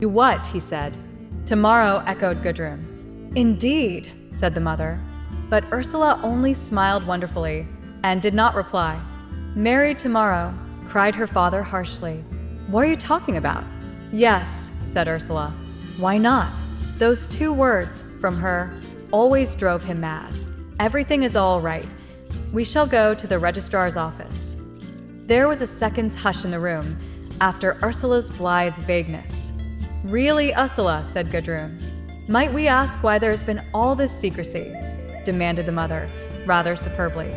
"You what?" he said. "Tomorrow," echoed Gudrun. "Indeed," said the mother. But Ursula only smiled wonderfully and did not reply. "Married tomorrow," cried her father harshly. "What are you talking about?" "Yes," said Ursula. "Why not?" Those two words from her always drove him mad. "Everything is all right. We shall go to the registrar's office." There was a second's hush in the room after Ursula's blithe vagueness. "Really, Ursula," said Gudrun. "Might we ask why there's been all this secrecy?" demanded the mother, rather superbly.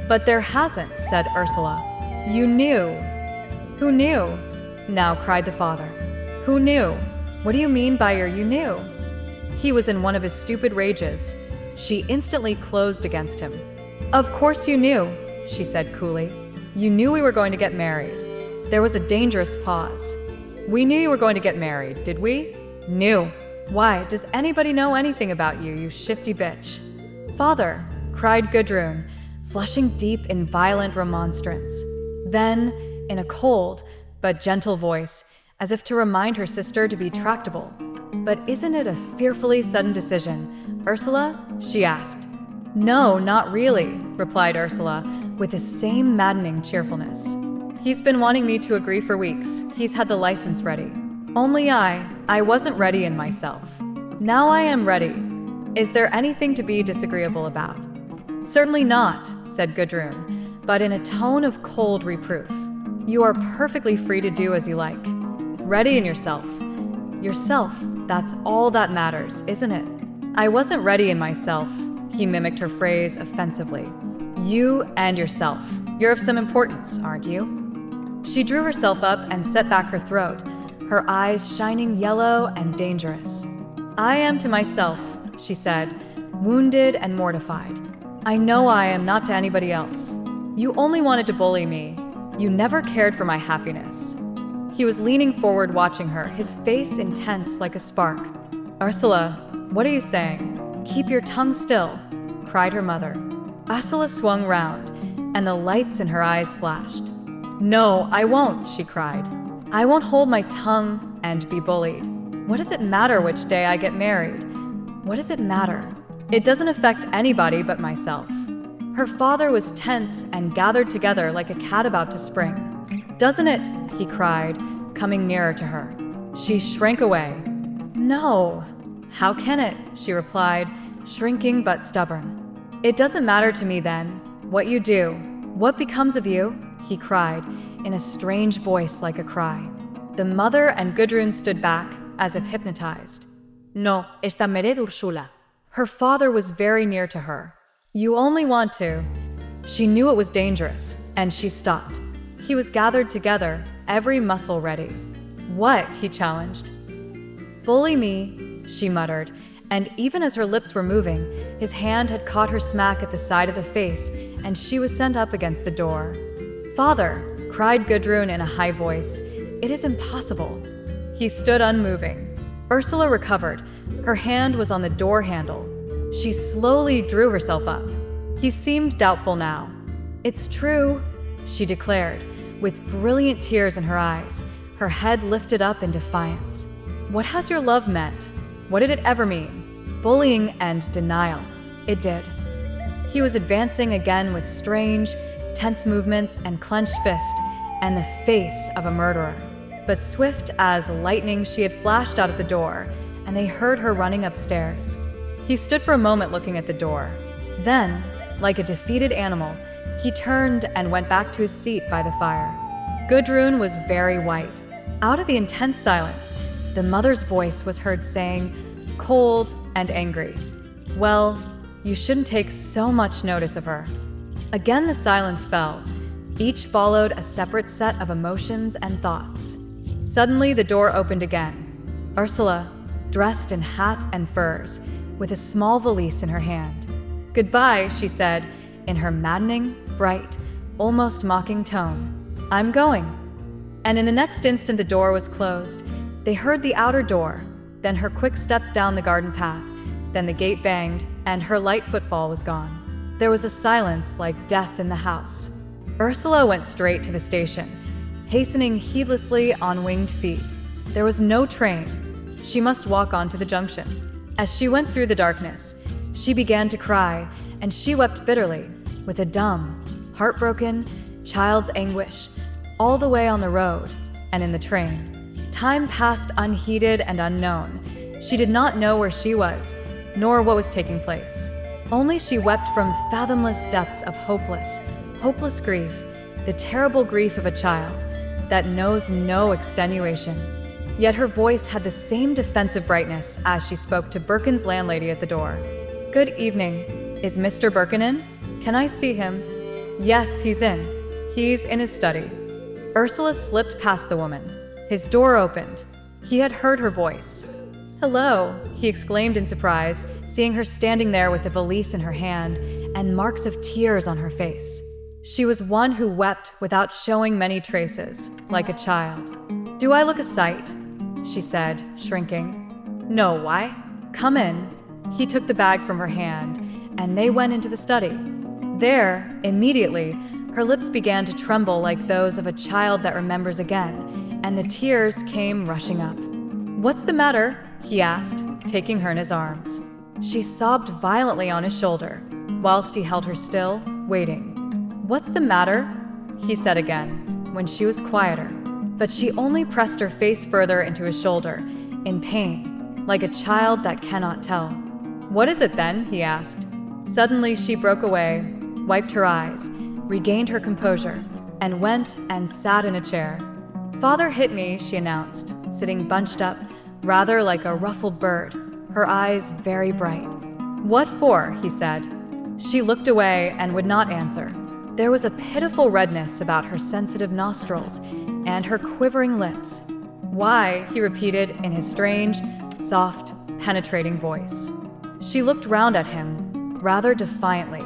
"But there hasn't," said Ursula. "You knew." "Who knew?" now cried the father. "Who knew? What do you mean by your you knew?" He was in one of his stupid rages. She instantly closed against him. "Of course you knew," she said coolly. "You knew we were going to get married." There was a dangerous pause. "We knew you were going to get married, did we?" "Knew." "Why, does anybody know anything about you, you shifty bitch?" "Father," cried Gudrun, flushing deep in violent remonstrance. Then, in a cold but gentle voice, as if to remind her sister to be tractable, "But isn't it a fearfully sudden decision, Ursula?" she asked. "No, not really," replied Ursula, with the same maddening cheerfulness. "He's been wanting me to agree for weeks. He's had the license ready. Only I wasn't ready in myself. Now I am ready. Is there anything to be disagreeable about?" "Certainly not," said Gudrun, but in a tone of cold reproof. "You are perfectly free to do as you like. Ready in yourself. Yourself, that's all that matters, isn't it?" "I wasn't ready in myself," he mimicked her phrase offensively. "You and yourself. You're of some importance, aren't you?" She drew herself up and set back her throat, her eyes shining yellow and dangerous. "I am to myself," she said, wounded and mortified. "I know I am not to anybody else. You only wanted to bully me. You never cared for my happiness." He was leaning forward watching her, his face intense like a spark. "Ursula, what are you saying? Keep your tongue still," cried her mother. Ursula swung round, and the lights in her eyes flashed. "No, I won't," she cried. "I won't hold my tongue and be bullied. What does it matter which day I get married? What does it matter? It doesn't affect anybody but myself." Her father was tense and gathered together like a cat about to spring. "Doesn't it?" he cried, coming nearer to her. She shrank away. "No." "How can it?" she replied, shrinking but stubborn. "It doesn't matter to me then. What you do. What becomes of you?" he cried, in a strange voice like a cry. The mother and Gudrun stood back, as if hypnotized. "No, está married, Ursula." Her father was very near to her. "You only want to." She knew it was dangerous, and she stopped. He was gathered together, every muscle ready. "What?" he challenged. "Bully me," she muttered, and even as her lips were moving, his hand had caught her smack at the side of the face, and she was sent up against the door. "Father," cried Gudrun in a high voice, "it is impossible." He stood unmoving. Ursula recovered. Her hand was on the door handle. She slowly drew herself up. He seemed doubtful now. "It's true," she declared, with brilliant tears in her eyes, her head lifted up in defiance. "What has your love meant? What did it ever mean?" "Bullying and denial." It did. He was advancing again with strange, tense movements and clenched fist, and the face of a murderer. But swift as lightning she had flashed out of the door, and they heard her running upstairs. He stood for a moment looking at the door. Then, like a defeated animal, he turned and went back to his seat by the fire. Gudrun was very white. Out of the intense silence, the mother's voice was heard saying, cold and angry, "Well, you shouldn't take so much notice of her." Again the silence fell. Each followed a separate set of emotions and thoughts. Suddenly the door opened again. Ursula, dressed in hat and furs, with a small valise in her hand. "Goodbye," she said, in her maddening, bright, almost mocking tone. "I'm going." And in the next instant the door was closed. They heard the outer door, then her quick steps down the garden path, then the gate banged, and her light footfall was gone. There was a silence like death in the house. Ursula went straight to the station, hastening heedlessly on winged feet. There was no train, She must walk on to the junction. As she went through the darkness, she began to cry, and she wept bitterly, with a dumb, heartbroken, child's anguish, all the way on the road and in the train. Time passed unheeded and unknown. She did not know where she was, nor what was taking place. Only she wept from fathomless depths of hopeless grief, the terrible grief of a child that knows no extenuation. Yet her voice had the same defensive brightness as she spoke to Birkin's landlady at the door. "Good evening. Is Mr. Birkin in? Can I see him?" "Yes, he's in. He's in his study." Ursula slipped past the woman. His door opened. He had heard her voice. "Hello," he exclaimed in surprise, seeing her standing there with the valise in her hand and marks of tears on her face. She was one who wept without showing many traces, like a child. "Do I look a sight?" she said, shrinking. "No, why? Come in." He took the bag from her hand, and they went into the study. There, immediately, her lips began to tremble like those of a child that remembers again, and the tears came rushing up. "What's the matter?" he asked, taking her in his arms. She sobbed violently on his shoulder, whilst he held her still, waiting. "What's the matter?" he said again, when she was quieter. But she only pressed her face further into his shoulder, in pain, like a child that cannot tell. "What is it then?" he asked. Suddenly she broke away, wiped her eyes, regained her composure, and went and sat in a chair. "Father hit me," she announced, sitting bunched up, rather like a ruffled bird, her eyes very bright. "What for?" he said. She looked away and would not answer. There was a pitiful redness about her sensitive nostrils and her quivering lips. "Why?" he repeated in his strange, soft, penetrating voice. She looked round at him, rather defiantly.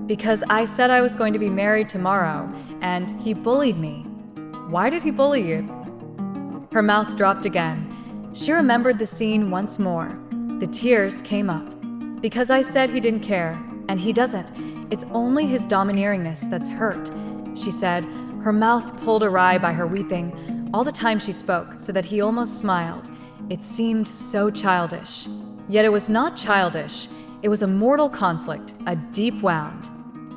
"Because I said I was going to be married tomorrow, and he bullied me." "Why did he bully you?" Her mouth dropped again. She remembered the scene once more. The tears came up. "Because I said he didn't care, and he doesn't. It's only his domineeringness that's hurt," she said, her mouth pulled awry by her weeping, all the time she spoke, so that he almost smiled. It seemed so childish. Yet it was not childish. It was a mortal conflict, a deep wound.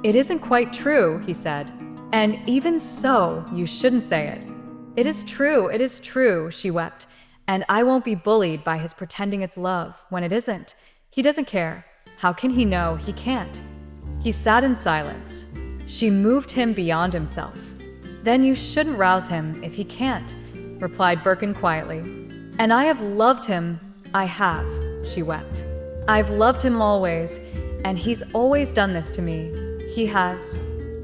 "It isn't quite true," he said. "And even so, you shouldn't say it." It is true," she wept. "And I won't be bullied by his pretending it's love, when it isn't. He doesn't care. How can he know he can't?" He sat in silence. She moved him beyond himself. "Then you shouldn't rouse him if he can't," replied Birkin quietly. "And I have loved him. I have," she wept. "I've loved him always, and he's always done this to me. He has."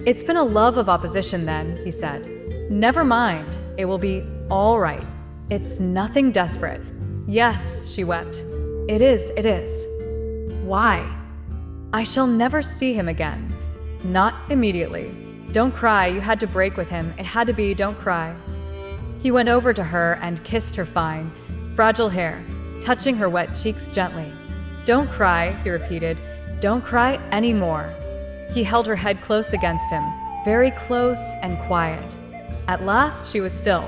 "It's been a love of opposition then," he said. "Never mind. It will be all right. It's nothing desperate." "Yes," she wept. It is. "Why?" "I shall never see him again. Not immediately. Don't cry, you had to break with him. It had to be, don't cry." He went over to her and kissed her fine, fragile hair, touching her wet cheeks gently. "Don't cry," he repeated. "Don't cry anymore." He held her head close against him, very close and quiet. At last she was still.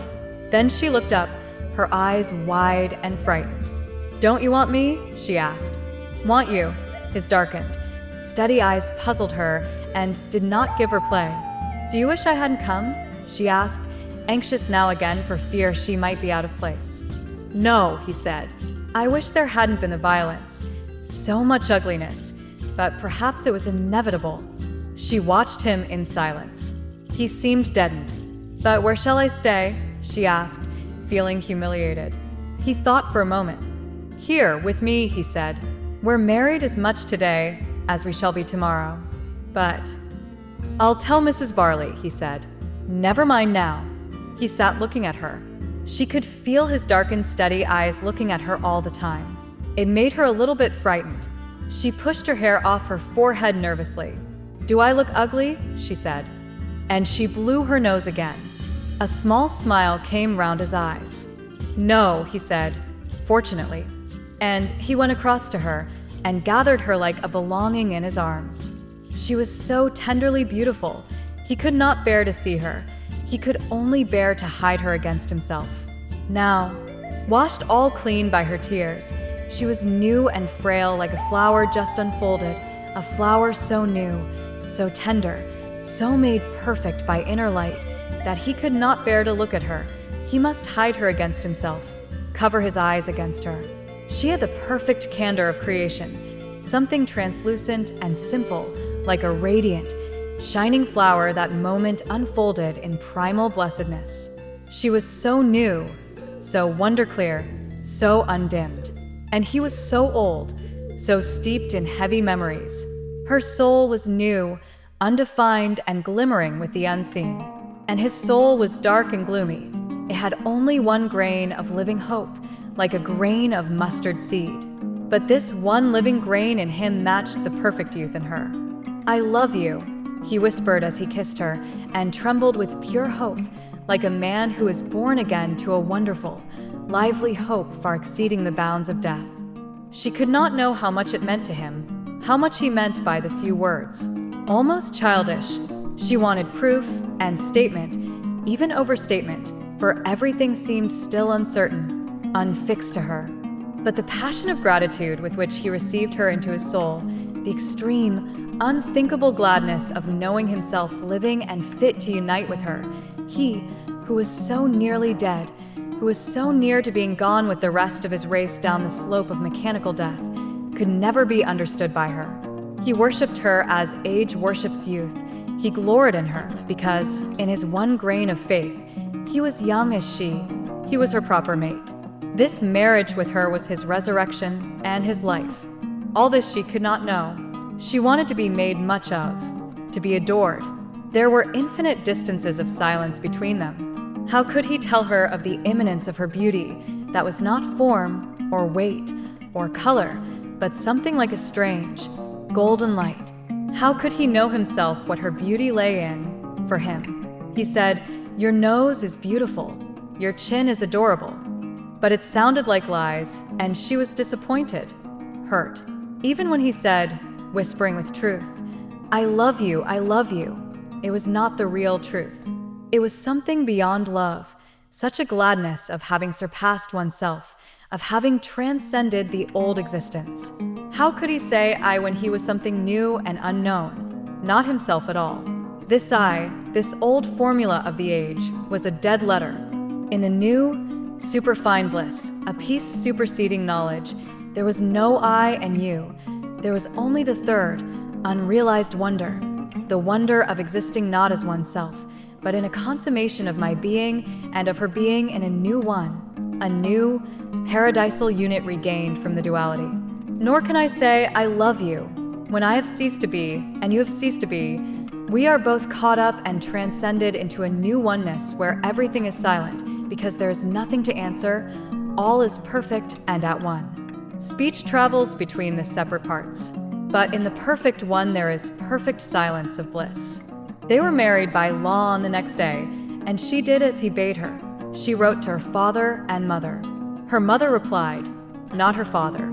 Then she looked up, her eyes wide and frightened. "Don't you want me?" she asked. "Want you?" His darkened. Steady eyes puzzled her and did not give her play. "Do you wish I hadn't come?" she asked, anxious now again for fear she might be out of place. "No," he said. "I wish there hadn't been the violence. So much ugliness. But perhaps it was inevitable." She watched him in silence. He seemed deadened. "But where shall I stay?" she asked, feeling humiliated. He thought for a moment. "Here, with me," he said. "We're married as much today as we shall be tomorrow. But—" "I'll tell Mrs. Barley," he said. "Never mind now." He sat looking at her. She could feel his darkened, steady eyes looking at her all the time. It made her a little bit frightened. She pushed her hair off her forehead nervously. "Do I look ugly?" she said. And she blew her nose again. A small smile came round his eyes. "No," he said, "fortunately." And he went across to her and gathered her like a belonging in his arms. She was so tenderly beautiful. He could not bear to see her. He could only bear to hide her against himself. "Now, Washed all clean by her tears, she was new and frail like a flower just unfolded, a flower so new, so tender, so made perfect by inner light that he could not bear to look at her. He must hide her against himself, cover his eyes against her. She had the perfect candor of creation, something translucent and simple, like a radiant, shining flower that moment unfolded in primal blessedness. She was so new, so wonder-clear, so undimmed. And he was so old, so steeped in heavy memories. Her soul was new, undefined and glimmering with the unseen. And his soul was dark and gloomy. It had only one grain of living hope, like a grain of mustard seed. But this one living grain in him matched the perfect youth in her. "I love you," he whispered as he kissed her, and trembled with pure hope, like a man who is born again to a wonderful, lively hope far exceeding the bounds of death. She could not know how much it meant to him, how much he meant by the few words. Almost childish, she wanted proof and statement, even overstatement, for everything seemed still uncertain, unfixed to her. But the passion of gratitude with which he received her into his soul, the extreme, unthinkable gladness of knowing himself living and fit to unite with her, he, who was so nearly dead, who was so near to being gone with the rest of his race down the slope of mechanical death, could never be understood by her. He worshipped her as age worships youth. He gloried in her because, in his one grain of faith, he was young as she. He was her proper mate. This marriage with her was his resurrection and his life. All this she could not know. She wanted to be made much of, to be adored. There were infinite distances of silence between them. How could he tell her of the immanence of her beauty that was not form or weight or color, but something like a strange, golden light? How could he know himself what her beauty lay in for him? He said, "Your nose is beautiful, your chin is adorable." But it sounded like lies, and she was disappointed, hurt. Even when he said, whispering with truth, I love you, it was not the real truth. It was something beyond love, such a gladness of having surpassed oneself, of having transcended the old existence. How could he say I when he was something new and unknown, not himself at all? This I, this old formula of the age, was a dead letter. In the new, superfine bliss, a peace superseding knowledge, there was no I and you. There was only the third, unrealized wonder, the wonder of existing not as oneself, but in a consummation of my being and of her being in a new one, a new, paradisal unit regained from the duality. Nor can I say, I love you, when I have ceased to be, and you have ceased to be. We are both caught up and transcended into a new oneness where everything is silent, because there is nothing to answer, all is perfect and at one. Speech travels between the separate parts, but in the perfect one there is perfect silence of bliss. They were married by law on the next day, and she did as he bade her. She wrote to her father and mother. Her mother replied, not her father.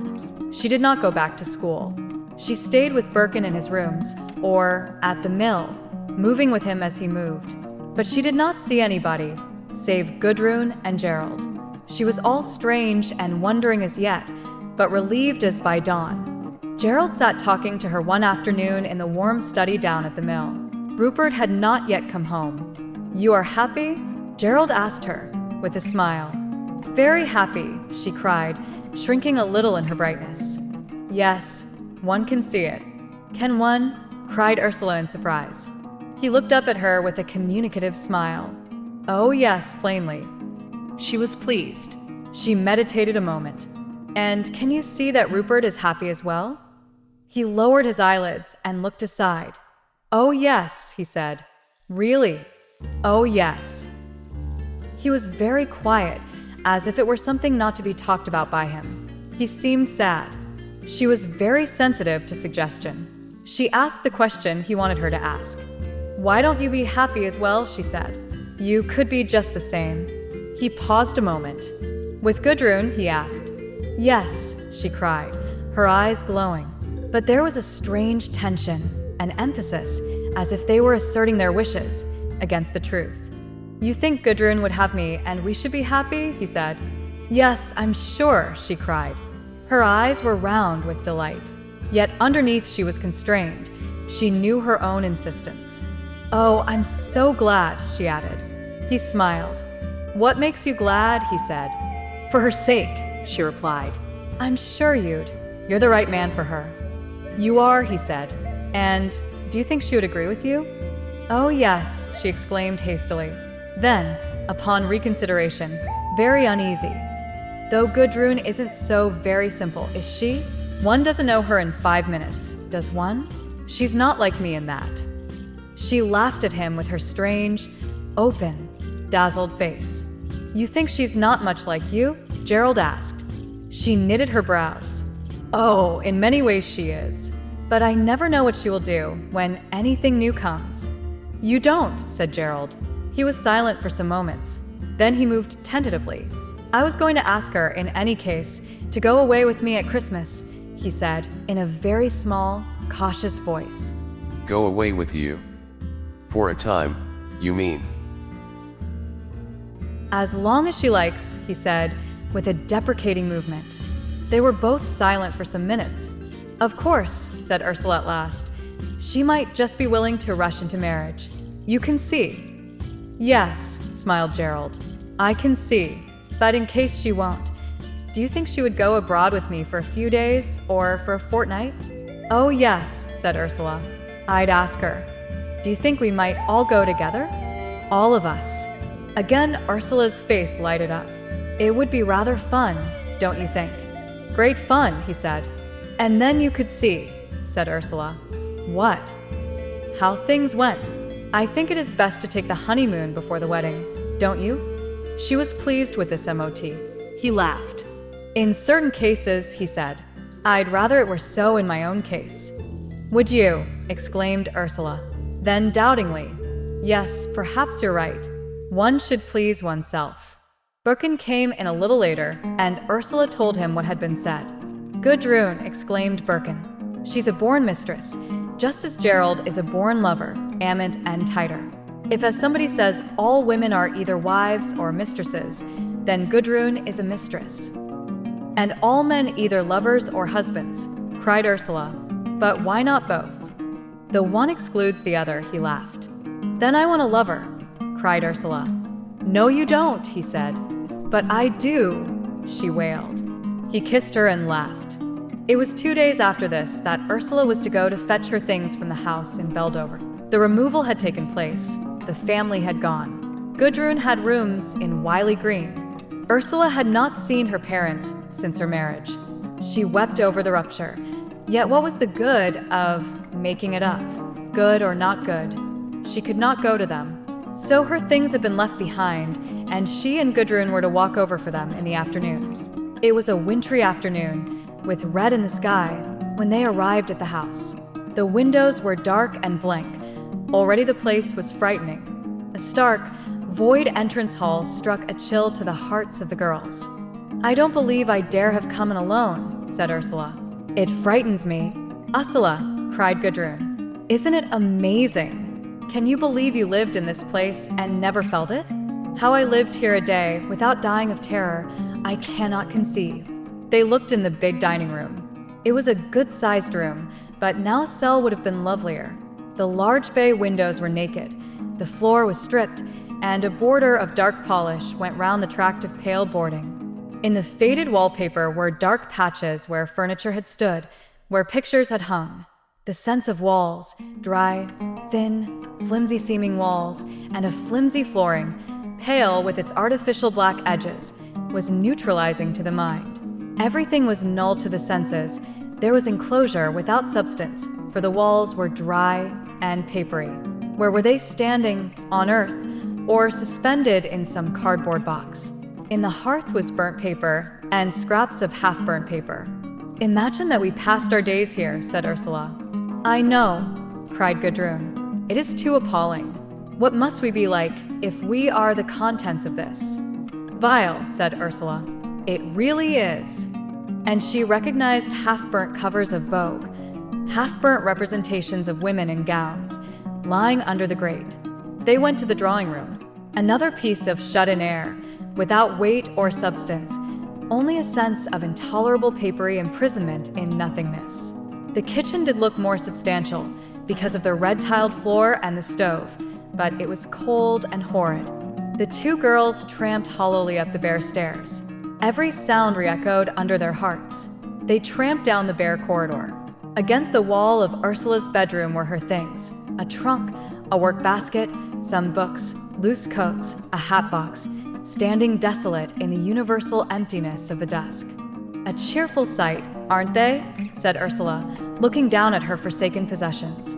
She did not go back to school. She stayed with Birkin in his rooms, or at the mill, moving with him as he moved. But she did not see anybody, save Gudrun and Gerald. She was all strange and wondering as yet, but relieved as by dawn. Gerald sat talking to her one afternoon in the warm study down at the mill. Rupert had not yet come home. You are happy? Gerald asked her, with a smile. Very happy, she cried, shrinking a little in her brightness. Yes, one can see it. Can one? Cried Ursula in surprise. He looked up at her with a communicative smile. Oh yes, plainly. She was pleased. She meditated a moment. And can you see that Rupert is happy as well? He lowered his eyelids and looked aside. Oh yes, he said. Really? Oh yes. He was very quiet, as if it were something not to be talked about by him. He seemed sad. She was very sensitive to suggestion. She asked the question he wanted her to ask. Why don't you be happy as well, she said. You could be just the same. He paused a moment. With Gudrun, he asked. Yes, she cried, her eyes glowing. But there was a strange tension, an emphasis, as if they were asserting their wishes against the truth. You think Gudrun would have me and we should be happy, he said. Yes, I'm sure, she cried. Her eyes were round with delight. Yet underneath she was constrained. She knew her own insistence. Oh, I'm so glad, she added. He smiled. What makes you glad, he said. For her sake, she replied. I'm sure you're the right man for her. You are, he said. And do you think she would agree with you? Oh yes, she exclaimed hastily. Then, upon reconsideration, very uneasy. Though Gudrun isn't so very simple, is she? One doesn't know her in 5 minutes, does one? She's not like me in that. She laughed at him with her strange, open, dazzled face. You think she's not much like you? Gerald asked. She knitted her brows. Oh, in many ways she is. But I never know what she will do when anything new comes. You don't, said Gerald. He was silent for some moments. Then he moved tentatively. I was going to ask her, in any case, to go away with me at Christmas, he said, in a very small, cautious voice. Go away with you? For a time, you mean? As long as she likes, he said, with a deprecating movement. They were both silent for some minutes. Of course, said Ursula at last. She might just be willing to rush into marriage. You can see. Yes, smiled Gerald. I can see. But in case she won't, do you think she would go abroad with me for a few days or for a fortnight? Oh yes, said Ursula. I'd ask her. Do you think we might all go together? All of us. Again, Ursula's face lighted up. It would be rather fun, don't you think? Great fun, he said. And then you could see, said Ursula. What? How things went. I think it is best to take the honeymoon before the wedding, don't you? She was pleased with this MOT. He laughed. In certain cases, he said, I'd rather it were so in my own case. Would you? Exclaimed Ursula. Then doubtingly, yes, perhaps you're right. One should please oneself. Birkin came in a little later, and Ursula told him what had been said. Gudrun, exclaimed Birkin. She's a born mistress, just as Gerald is a born lover, amant and tighter. If, as somebody says, all women are either wives or mistresses, then Gudrun is a mistress. And all men either lovers or husbands, cried Ursula. But why not both? The one excludes the other, he laughed. Then I want a lover, cried Ursula. No, you don't, he said. But I do, she wailed. He kissed her and laughed. It was 2 days after this that Ursula was to go to fetch her things from the house in Beldover. The removal had taken place. The family had gone. Gudrun had rooms in Wiley Green. Ursula had not seen her parents since her marriage. She wept over the rupture. Yet what was the good of making it up? Good or not good? She could not go to them. So her things had been left behind, and she and Gudrun were to walk over for them in the afternoon. It was a wintry afternoon, with red in the sky, when they arrived at the house. The windows were dark and blank. Already the place was frightening. A stark, void entrance hall struck a chill to the hearts of the girls. I don't believe I dare have come in alone, said Ursula. It frightens me. Ursula, cried Gudrun. Isn't it amazing? Can you believe you lived in this place and never felt it? How I lived here a day without dying of terror, I cannot conceive. They looked in the big dining room. It was a good-sized room, but now a cell would have been lovelier. The large bay windows were naked, the floor was stripped, and a border of dark polish went round the tract of pale boarding. In the faded wallpaper were dark patches where furniture had stood, where pictures had hung. The sense of walls, dry, thin, flimsy-seeming walls, and a flimsy flooring, pale with its artificial black edges, was neutralizing to the mind. Everything was null to the senses. There was enclosure without substance, for the walls were dry and papery. Where were they standing, on earth, or suspended in some cardboard box? In the hearth was burnt paper and scraps of half-burnt paper. Imagine that we passed our days here, said Ursula. I know, cried Gudrun. It is too appalling. What must we be like if we are the contents of this? Vile, said Ursula. It really is. And she recognized half-burnt covers of Vogue, half-burnt representations of women in gowns, lying under the grate. They went to the drawing room. Another piece of shut-in air, without weight or substance, only a sense of intolerable papery imprisonment in nothingness. The kitchen did look more substantial because of the red-tiled floor and the stove, but it was cold and horrid. The two girls tramped hollowly up the bare stairs. Every sound re-echoed under their hearts. They tramped down the bare corridor. Against the wall of Ursula's bedroom were her things: a trunk, a work basket, some books, loose coats, a hat box, standing desolate in the universal emptiness of the dusk. "A cheerful sight, aren't they?" said Ursula, looking down at her forsaken possessions.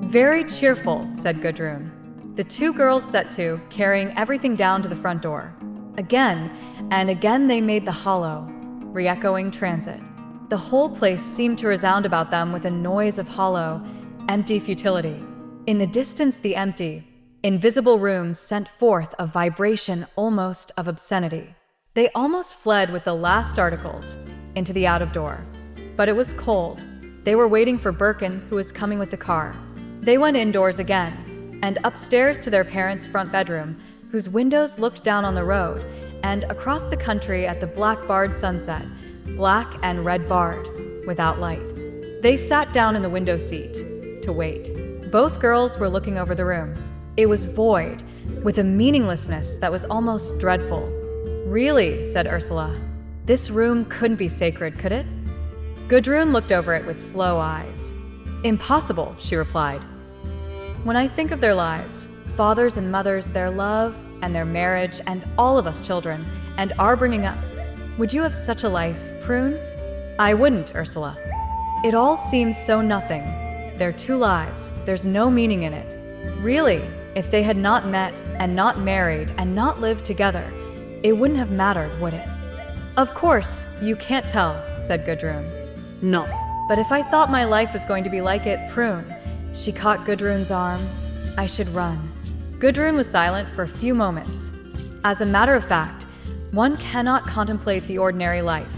"Very cheerful," said Gudrun. The two girls set to, carrying everything down to the front door. Again and again they made the hollow, re-echoing transit. The whole place seemed to resound about them with a noise of hollow, empty futility. In the distance, the empty, invisible rooms sent forth a vibration almost of obscenity. They almost fled with the last articles into the out-of-door. But it was cold. They were waiting for Birkin, who was coming with the car. They went indoors again, and upstairs to their parents' front bedroom, whose windows looked down on the road and across the country at the black-barred sunset, black and red-barred, without light. They sat down in the window seat to wait. Both girls were looking over the room. It was void, with a meaninglessness that was almost dreadful. "Really," said Ursula, "this room couldn't be sacred, could it?" Gudrun looked over it with slow eyes. "Impossible," she replied. "When I think of their lives, fathers and mothers, their love and their marriage, and all of us children, and our bringing up, would you have such a life, Prune?" "I wouldn't, Ursula. It all seems so nothing. They're two lives, there's no meaning in it. Really, if they had not met and not married and not lived together, it wouldn't have mattered, would it?" "Of course, you can't tell," said Gudrun. "No. But if I thought my life was going to be like it, Prune," she caught Gudrun's arm, "I should run." Gudrun was silent for a few moments. "As a matter of fact, one cannot contemplate the ordinary life.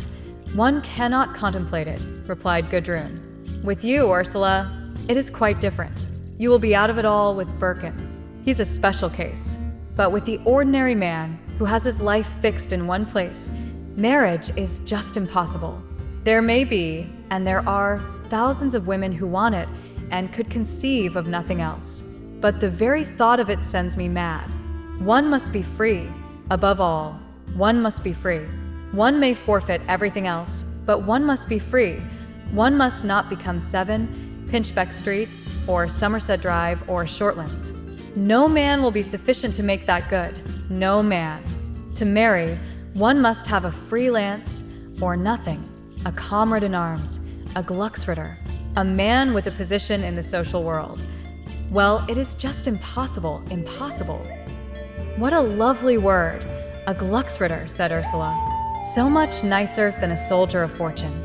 One cannot contemplate it," replied Gudrun. "With you, Ursula, it is quite different. You will be out of it all with Birkin. He's a special case. But with the ordinary man, who has his life fixed in one place, marriage is just impossible. There may be, and there are, thousands of women who want it and could conceive of nothing else. But the very thought of it sends me mad. One must be free. Above all, one must be free. One may forfeit everything else, but one must be free. One must not become 7 Pinchbeck Street, or Somerset Drive, or Shortlands. No man will be sufficient to make that good. No man. To marry, one must have a freelance or nothing, a comrade in arms, a Glucksritter, a man with a position in the social world. Well, it is just impossible, impossible." "What a lovely word, a Glucksritter," said Ursula. "So much nicer than a soldier of fortune."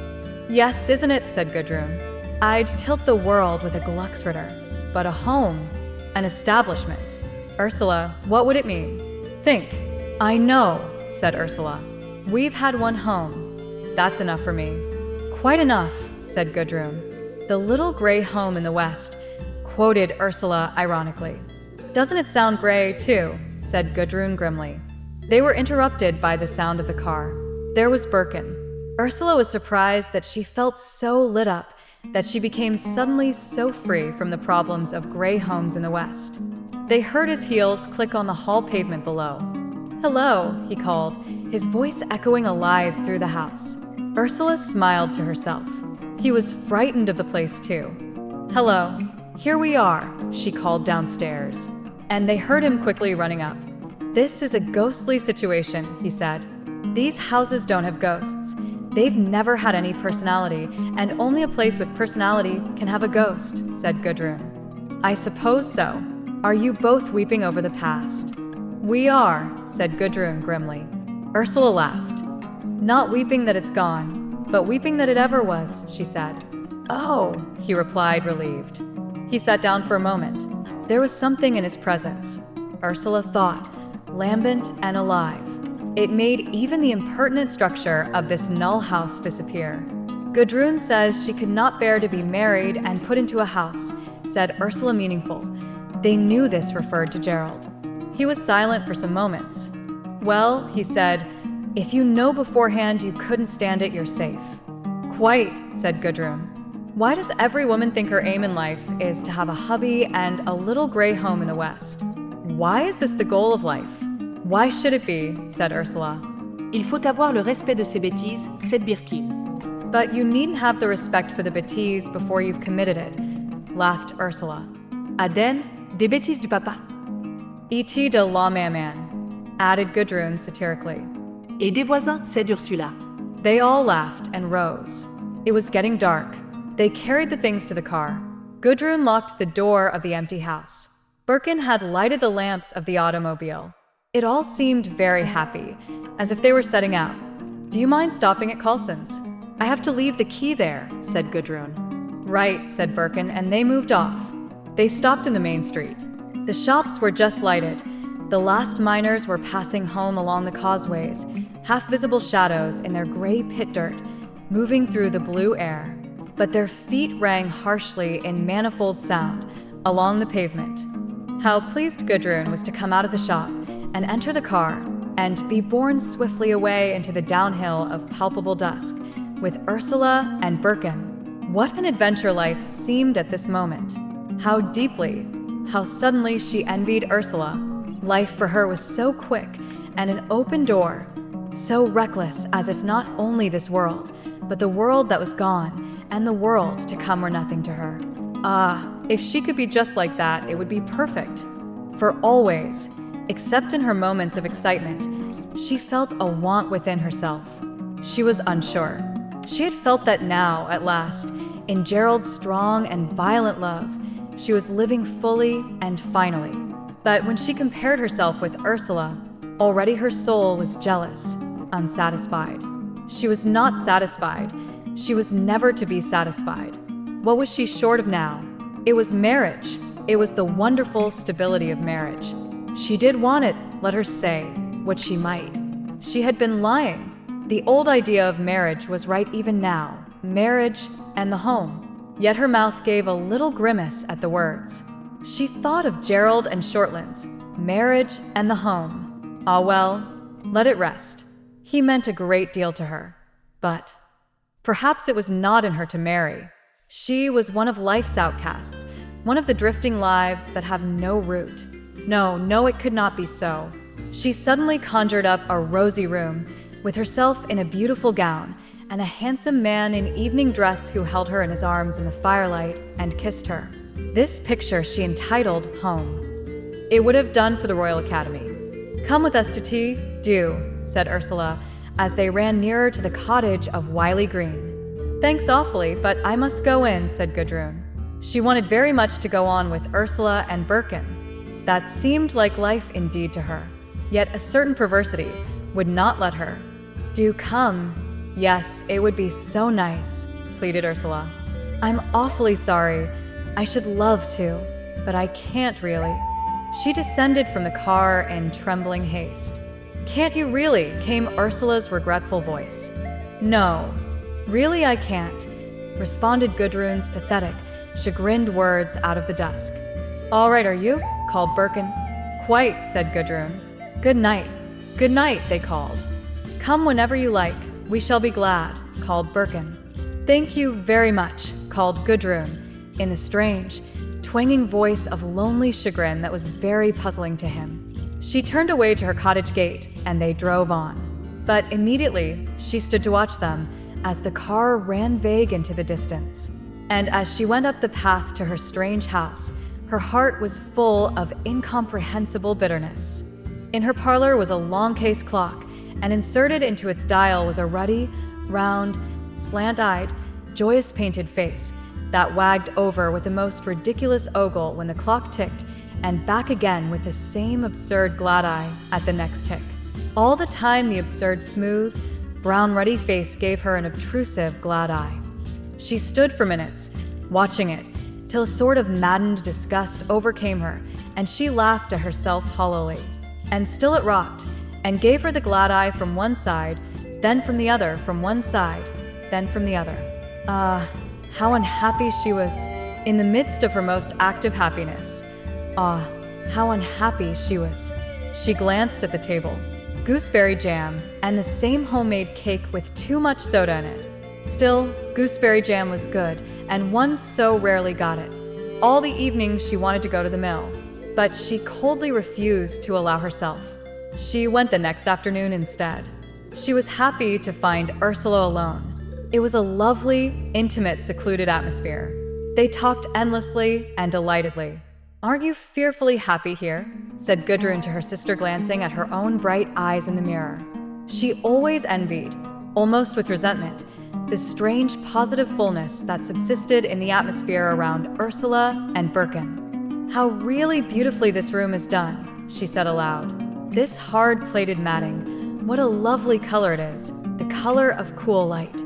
"Yes, isn't it?" said Gudrun. "I'd tilt the world with a Glucksritter. But a home, an establishment. Ursula, what would it mean? Think." "I know," said Ursula. "We've had one home. That's enough for me." "Quite enough," said Gudrun. "The little gray home in the West," quoted Ursula ironically. "Doesn't it sound gray, too?" said Gudrun grimly. They were interrupted by the sound of the car. There was Birkin. Ursula was surprised that she felt so lit up, that she became suddenly so free from the problems of gray homes in the West. They heard his heels click on the hall pavement below. "Hello," he called, his voice echoing alive through the house. Ursula smiled to herself. He was frightened of the place too. "Hello, here we are," she called downstairs, and they heard him quickly running up. "This is a ghostly situation," he said. "These houses don't have ghosts. They've never had any personality, and only a place with personality can have a ghost," said Gudrun. "I suppose so. Are you both weeping over the past?" "We are," said Gudrun grimly. Ursula laughed. "Not weeping that it's gone, but weeping that it ever was," she said. "Oh," he replied, relieved. He sat down for a moment. There was something in his presence, Ursula thought, lambent and alive. It made even the impertinent structure of this null house disappear. "Gudrun says she could not bear to be married and put into a house," said Ursula meaningful. They knew this referred to Gerald. He was silent for some moments. "Well," he said, If you know beforehand you couldn't stand it, you're safe. Quite, said Gudrun. Why does every woman think her aim in life is to have a hubby and a little gray home in the West? Why is this the goal of life? Why should it be? Said Ursula. Il faut avoir le respect de ses bêtises, said Birkin. But you needn't have the respect for the bêtises before you've committed it, laughed Ursula. Aden, des bêtises du papa. E.T. de la man, added Gudrun satirically. Et des voisins, said Ursula. They all laughed and rose. It was getting dark. They carried the things to the car. Gudrun locked the door of the empty house. Birkin had lighted the lamps of the automobile. It all seemed very happy, as if they were setting out. Do you mind stopping at Carlson's? I have to leave the key there, said Gudrun. Right, said Birkin, and they moved off. They stopped in the main street. The shops were just lighted. The last miners were passing home along the causeways, half-visible shadows in their gray pit dirt, moving through the blue air. But their feet rang harshly in manifold sound along the pavement. How pleased Gudrun was to come out of the shop and enter the car and be borne swiftly away into the downhill of palpable dusk with Ursula and Birkin. What an adventure life seemed at this moment. How deeply, how suddenly she envied Ursula. Life for her was so quick and an open door, so reckless as if not only this world, but the world that was gone and the world to come were nothing to her. Ah, if she could be just like that, it would be perfect. For always, except in her moments of excitement, she felt a want within herself. She was unsure. She had felt that now, at last, in Gerald's strong and violent love, she was living fully and finally. But when she compared herself with Ursula, already her soul was jealous, unsatisfied. She was not satisfied. She was never to be satisfied. What was she short of now? It was marriage. It was the wonderful stability of marriage. She did want it, let her say what she might. She had been lying. The old idea of marriage was right even now, marriage and the home. Yet her mouth gave a little grimace at the words. She thought of Gerald and Shortlands, marriage and the home. Ah well, let it rest. He meant a great deal to her. But perhaps it was not in her to marry. She was one of life's outcasts, one of the drifting lives that have no root. No, it could not be so. She suddenly conjured up a rosy room, with herself in a beautiful gown, and a handsome man in evening dress who held her in his arms in the firelight and kissed her. This picture she entitled Home. It would have done for the Royal Academy. Come with us to tea? Do, said Ursula, as they ran nearer to the cottage of Wiley Green. Thanks awfully, but I must go in, said Gudrun. She wanted very much to go on with Ursula and Birkin. That seemed like life indeed to her. Yet a certain perversity would not let her. Do come. Yes, it would be so nice, pleaded Ursula. I'm awfully sorry. I should love to, but I can't really. She descended from the car in trembling haste. Can't you really? Came Ursula's regretful voice. No, really I can't, responded Gudrun's pathetic, chagrined words out of the dusk. All right, are you? Called Birkin. Quite, said Gudrun. Good night. Good night, they called. Come whenever you like. We shall be glad, called Birkin. Thank you very much, called Gudrun, in the strange, twanging voice of lonely chagrin that was very puzzling to him. She turned away to her cottage gate, and they drove on. But immediately, she stood to watch them as the car ran vague into the distance. And as she went up the path to her strange house, her heart was full of incomprehensible bitterness. In her parlor was a long case clock, and inserted into its dial was a ruddy, round, slant-eyed, joyous painted face that wagged over with the most ridiculous ogle when the clock ticked, and back again with the same absurd glad eye at the next tick. All the time the absurd smooth, brown ruddy face gave her an obtrusive glad eye. She stood for minutes, watching it, till a sort of maddened disgust overcame her, and she laughed to herself hollowly. And still it rocked, and gave her the glad eye from one side, then from the other, from one side, then from the other. Ah, how unhappy she was, in the midst of her most active happiness. Ah, how unhappy she was. She glanced at the table. gooseberry jam, and the same homemade cake with too much soda in it. Still, gooseberry jam was good, and one so rarely got it. All the evening she wanted to go to the mill, but she coldly refused to allow herself. She went the next afternoon instead. She was happy to find Ursula alone. It was a lovely, intimate, secluded atmosphere. They talked endlessly and delightedly. "Aren't you fearfully happy here?" said Gudrun to her sister, glancing at her own bright eyes in the mirror. She always envied, almost with resentment, the strange positive fullness that subsisted in the atmosphere around Ursula and Birkin. "How really beautifully this room is done," she said aloud. "This hard-plated matting, what a lovely color it is, the color of cool light."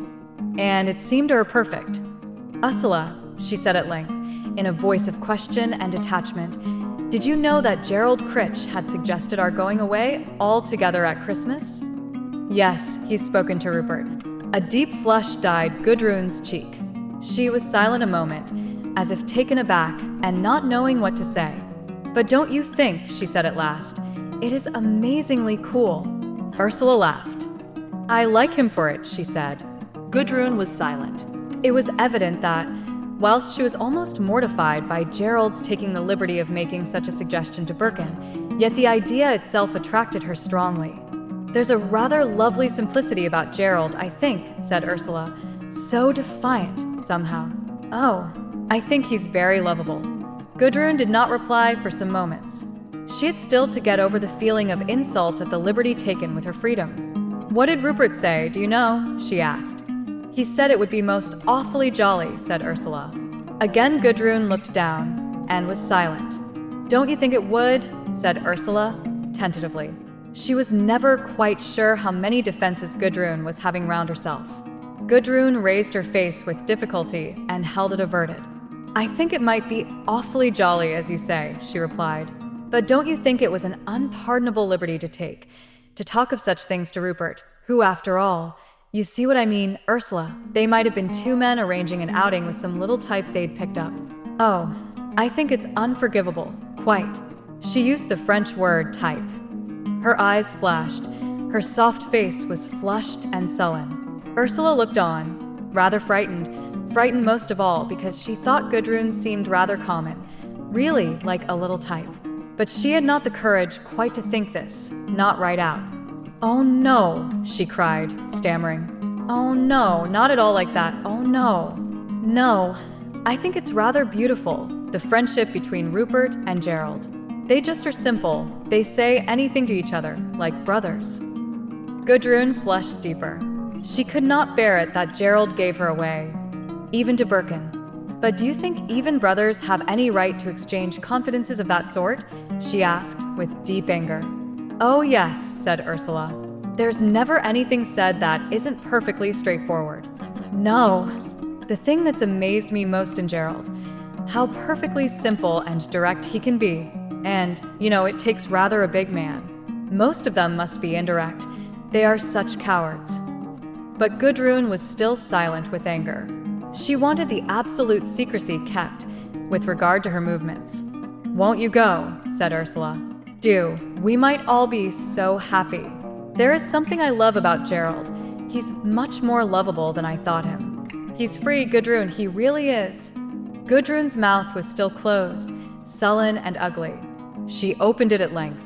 And it seemed to her perfect. "Ursula," she said at length, in a voice of question and detachment, "did you know that Gerald Critch had suggested our going away all together at Christmas?" "Yes," he's spoken to Rupert. A deep flush dyed Gudrun's cheek. She was silent a moment, as if taken aback and not knowing what to say. "But don't you think," she said at last, "it is amazingly cool?" Ursula laughed. "I like him for it," she said. Gudrun was silent. It was evident that, whilst she was almost mortified by Gerald's taking the liberty of making such a suggestion to Birkin, yet the idea itself attracted her strongly. "There's a rather lovely simplicity about Gerald, I think," said Ursula. "So defiant, somehow." "Oh, I think he's very lovable." Gudrun did not reply for some moments. She had still to get over the feeling of insult at the liberty taken with her freedom. "What did Rupert say, do you know?" she asked. "He said it would be most awfully jolly," said Ursula. Again Gudrun looked down and was silent. "Don't you think it would?" said Ursula, tentatively. She was never quite sure how many defenses Gudrun was having round herself. Gudrun raised her face with difficulty and held it averted. "I think it might be awfully jolly, as you say," she replied. "But don't you think it was an unpardonable liberty to take, to talk of such things to Rupert, who, after all, you see what I mean, Ursula, they might have been two men arranging an outing with some little type they'd picked up. Oh, I think it's unforgivable, quite." She used the French word type. Her eyes flashed. Her soft face was flushed and sullen. Ursula looked on, rather frightened most of all because she thought Gudrun seemed rather common, really like a little type. But she had not the courage quite to think this, not right out. "Oh no," she cried, stammering. "Oh no, not at all like that, oh no. No, I think it's rather beautiful, the friendship between Rupert and Gerald. They just are simple, they say anything to each other, like brothers." Gudrun flushed deeper. She could not bear it that Gerald gave her away, even to Birkin. "But do you think even brothers have any right to exchange confidences of that sort?" she asked, with deep anger. "Oh yes," said Ursula. "There's never anything said that isn't perfectly straightforward. No, the thing that's amazed me most in Gerald, how perfectly simple and direct he can be. And, you know, it takes rather a big man. Most of them must be indirect. They are such cowards." But Gudrun was still silent with anger. She wanted the absolute secrecy kept with regard to her movements. "Won't you go?" said Ursula. "Do. We might all be so happy. There is something I love about Gerald. He's much more lovable than I thought him. He's free, Gudrun, he really is." Gudrun's mouth was still closed, sullen and ugly. She opened it at length.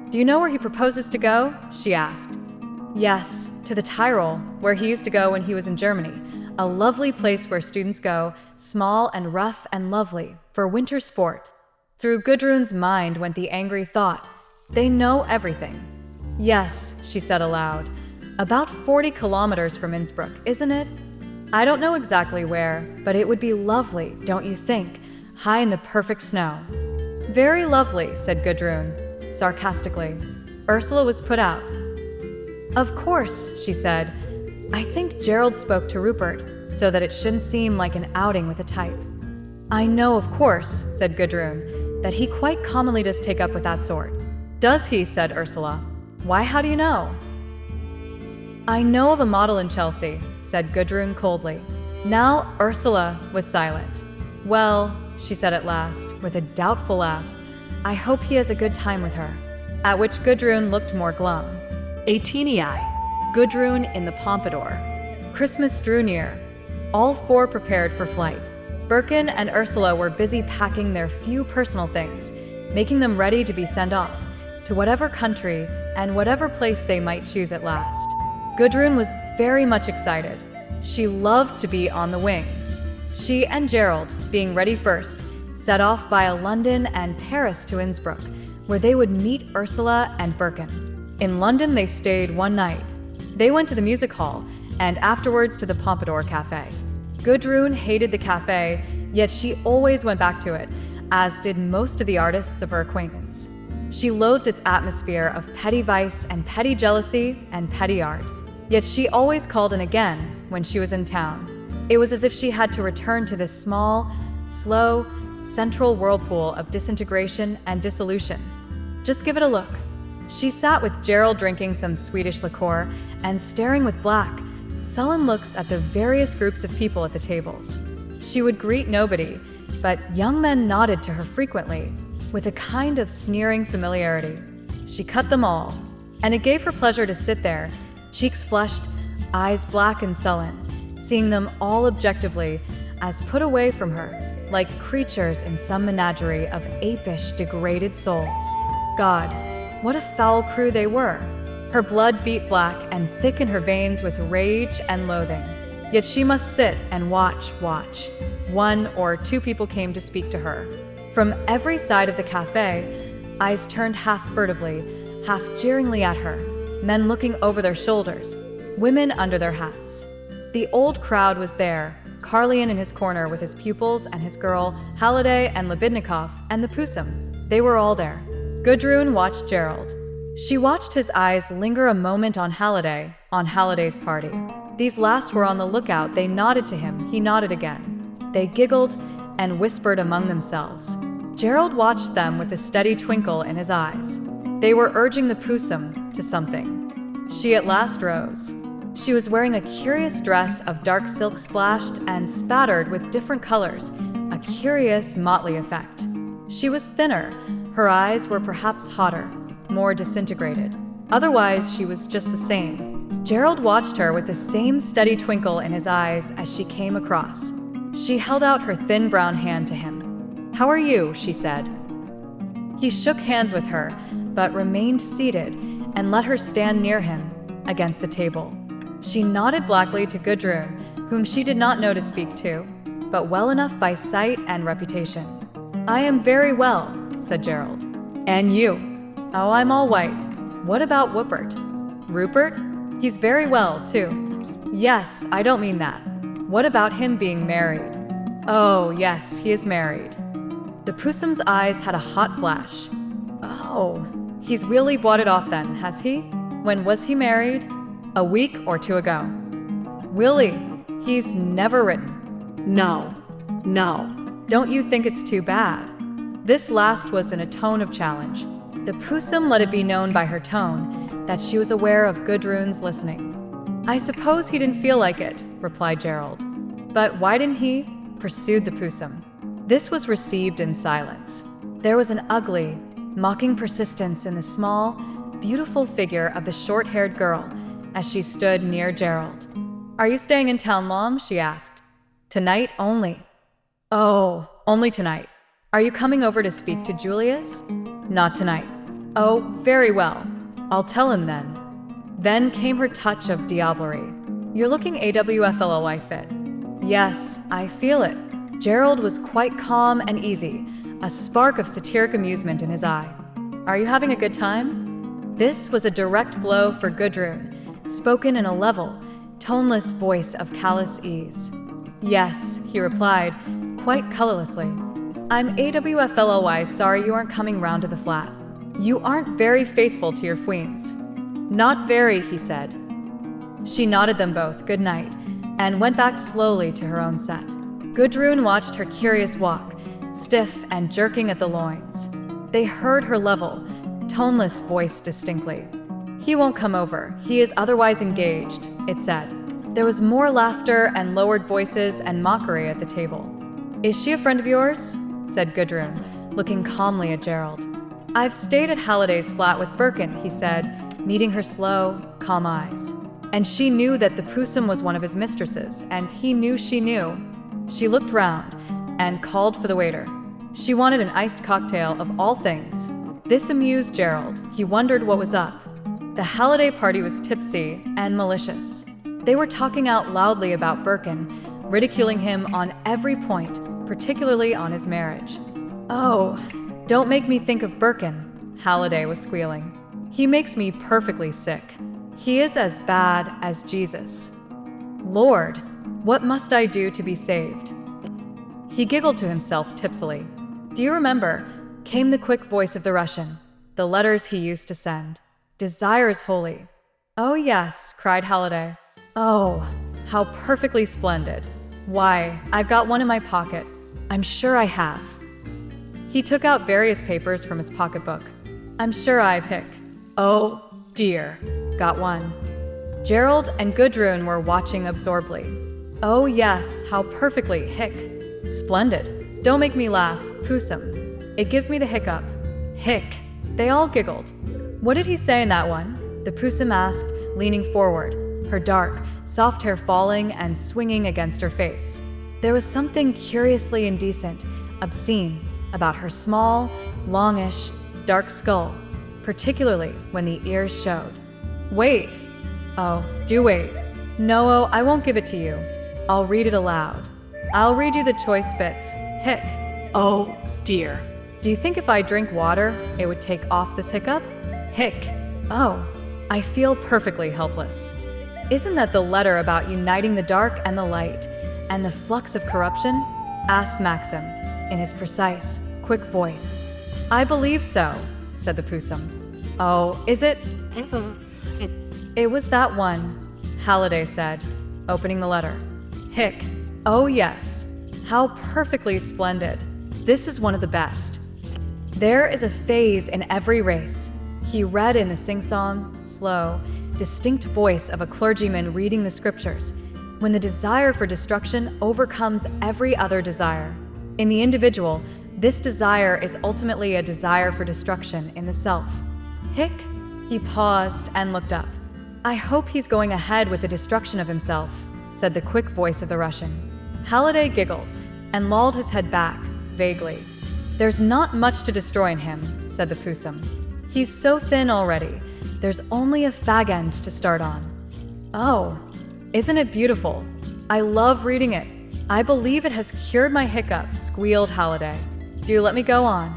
"Do you know where he proposes to go?" she asked. "Yes, to the Tyrol, where he used to go when he was in Germany. A lovely place where students go, small and rough and lovely, for winter sport." Through Gudrun's mind went the angry thought, "They know everything." "Yes," she said aloud. "About 40 kilometers from Innsbruck, isn't it? I don't know exactly where, but it would be lovely, don't you think, high in the perfect snow." "Very lovely," said Gudrun, sarcastically. Ursula was put out. "Of course," she said. "I think Gerald spoke to Rupert, so that it shouldn't seem like an outing with a type." "I know, of course," said Gudrun, "that he quite commonly does take up with that sort." "Does he?" said Ursula. "Why, how do you know?" "I know of a model in Chelsea," said Gudrun coldly. Now Ursula was silent. "Well," she said at last, with a doubtful laugh, "I hope he has a good time with her." At which Gudrun looked more glum. A teeny eye. Gudrun in the pompadour. Christmas drew near. All four prepared for flight. Birkin and Ursula were busy packing their few personal things, making them ready to be sent off to whatever country and whatever place they might choose at last. Gudrun was very much excited. She loved to be on the wing. She and Gerald, being ready first, set off via London and Paris to Innsbruck, where they would meet Ursula and Birkin. In London, they stayed one night. They went to the music hall and afterwards to the Pompadour Cafe. Gudrun hated the cafe, yet she always went back to it, as did most of the artists of her acquaintance. She loathed its atmosphere of petty vice and petty jealousy and petty art, yet she always called in again when she was in town. It was as if she had to return to this small, slow, central whirlpool of disintegration and dissolution. Just give it a look. She sat with Gerald drinking some Swedish liqueur and staring with black, sullen looks at the various groups of people at the tables. She would greet nobody, but young men nodded to her frequently, with a kind of sneering familiarity. She cut them all, and it gave her pleasure to sit there, cheeks flushed, eyes black and sullen, seeing them all objectively as put away from her, like creatures in some menagerie of apish, degraded souls. God, what a foul crew they were! Her blood beat black and thick in her veins with rage and loathing. Yet she must sit and watch. One or two people came to speak to her. From every side of the cafe, eyes turned half furtively, half jeeringly at her, men looking over their shoulders, women under their hats. The old crowd was there, Carlian in his corner with his pupils and his girl, Halliday and Lebednikov, and the Pusum. They were all there. Gudrun watched Gerald. She watched his eyes linger a moment on Halliday, on Halliday's party. These last were on the lookout. They nodded to him. He nodded again. They giggled and whispered among themselves. Gerald watched them with a steady twinkle in his eyes. They were urging the Pusum to something. She at last rose. She was wearing a curious dress of dark silk splashed and spattered with different colors, a curious motley effect. She was thinner. Her eyes were perhaps hotter, more disintegrated. Otherwise, she was just the same. Gerald watched her with the same steady twinkle in his eyes as she came across. She held out her thin brown hand to him. "How are you?" she said. He shook hands with her, but remained seated and let her stand near him, against the table. She nodded blackly to Gudrun, whom she did not know to speak to, but well enough by sight and reputation. "I am very well," said Gerald. "And you?" "Oh, I'm all right. What about Rupert?" "Rupert? He's very well, too." "Yes, I don't mean that. What about him being married?" "Oh, yes, he is married." The Pusum's eyes had a hot flash. "Oh, he's really bought it off then, has he? When was he married?" "A week or two ago." "Really? He's never written?" No. "Don't you think it's too bad?" This last was in a tone of challenge. The Pusum let it be known by her tone that she was aware of Gudrun's listening. "I suppose he didn't feel like it," replied Gerald. "But why didn't he?" pursued the Pusum. This was received in silence. There was an ugly, mocking persistence in the small, beautiful figure of the short-haired girl as she stood near Gerald. "Are you staying in town long?" she asked. "Tonight only." "Oh, only tonight. Are you coming over to speak to Julius?" "Not tonight." "Oh, very well. I'll tell him then." Then came her touch of diablerie. "You're looking AWFLOI fit." "Yes, I feel it." Gerald was quite calm and easy, a spark of satiric amusement in his eye. "Are you having a good time?" This was a direct blow for Gudrun, spoken in a level, toneless voice of callous ease. "Yes," he replied, quite colorlessly. "I'm AWFLOI sorry you aren't coming round to the flat. You aren't very faithful to your queens." "Not very," he said. She nodded them both good night and went back slowly to her own set. Gudrun watched her curious walk, stiff and jerking at the loins. They heard her level, toneless voice distinctly. "He won't come over. He is otherwise engaged," it said. There was more laughter and lowered voices and mockery at the table. "Is she a friend of yours?" said Gudrun, looking calmly at Gerald. "I've stayed at Halliday's flat with Birkin," he said, meeting her slow, calm eyes. And she knew that the Pusum was one of his mistresses, and he knew she knew. She looked round and called for the waiter. She wanted an iced cocktail of all things. This amused Gerald. He wondered what was up. The holiday party was tipsy and malicious. They were talking out loudly about Birkin, ridiculing him on every point, particularly on his marriage. "Oh, don't make me think of Birkin," Halliday was squealing. "He makes me perfectly sick. He is as bad as Jesus. Lord, what must I do to be saved?" He giggled to himself tipsily. "Do you remember?" came the quick voice of the Russian. "The letters he used to send. Desire is holy." "Oh yes," cried Halliday. "Oh, how perfectly splendid. Why, I've got one in my pocket. I'm sure I have." He took out various papers from his pocketbook. "I'm sure I pick. Oh, dear. Got one." Gerald and Gudrun were watching absorbedly. "Oh yes, how perfectly, hic. Splendid. Don't make me laugh, Pusum. It gives me the hiccup. Hic." They all giggled. "What did he say in that one?" the Pusum asked, leaning forward, her dark, soft hair falling and swinging against her face. There was something curiously indecent, obscene, about her small, longish, dark skull, particularly when the ears showed. "Wait. Oh, do wait. No, I won't give it to you. I'll read it aloud. I'll read you the choice bits. Hic. Oh, dear. Do you think if I drink water, it would take off this hiccup? Hic. Oh, I feel perfectly helpless. Isn't that the letter about uniting the dark and the light, and the flux of corruption?" asked Maxim, in his precise, quick voice. "I believe so," said the Pusum. "Oh, is it?" "It was that one," Halliday said, opening the letter. "Hic. Oh yes. How perfectly splendid. This is one of the best. There is a phase in every race," he read in the sing-song, slow, distinct voice of a clergyman reading the scriptures, "when the desire for destruction overcomes every other desire. In the individual, this desire is ultimately a desire for destruction in the self." Hic. He paused and looked up. "I hope he's going ahead with the destruction of himself," said the quick voice of the Russian. Halliday giggled and lolled his head back, vaguely. "There's not much to destroy in him," said the Pusum. "He's so thin already. There's only a fag end to start on." "Oh, isn't it beautiful? I love reading it. I believe it has cured my hiccup," squealed Halliday. "Do let me go on."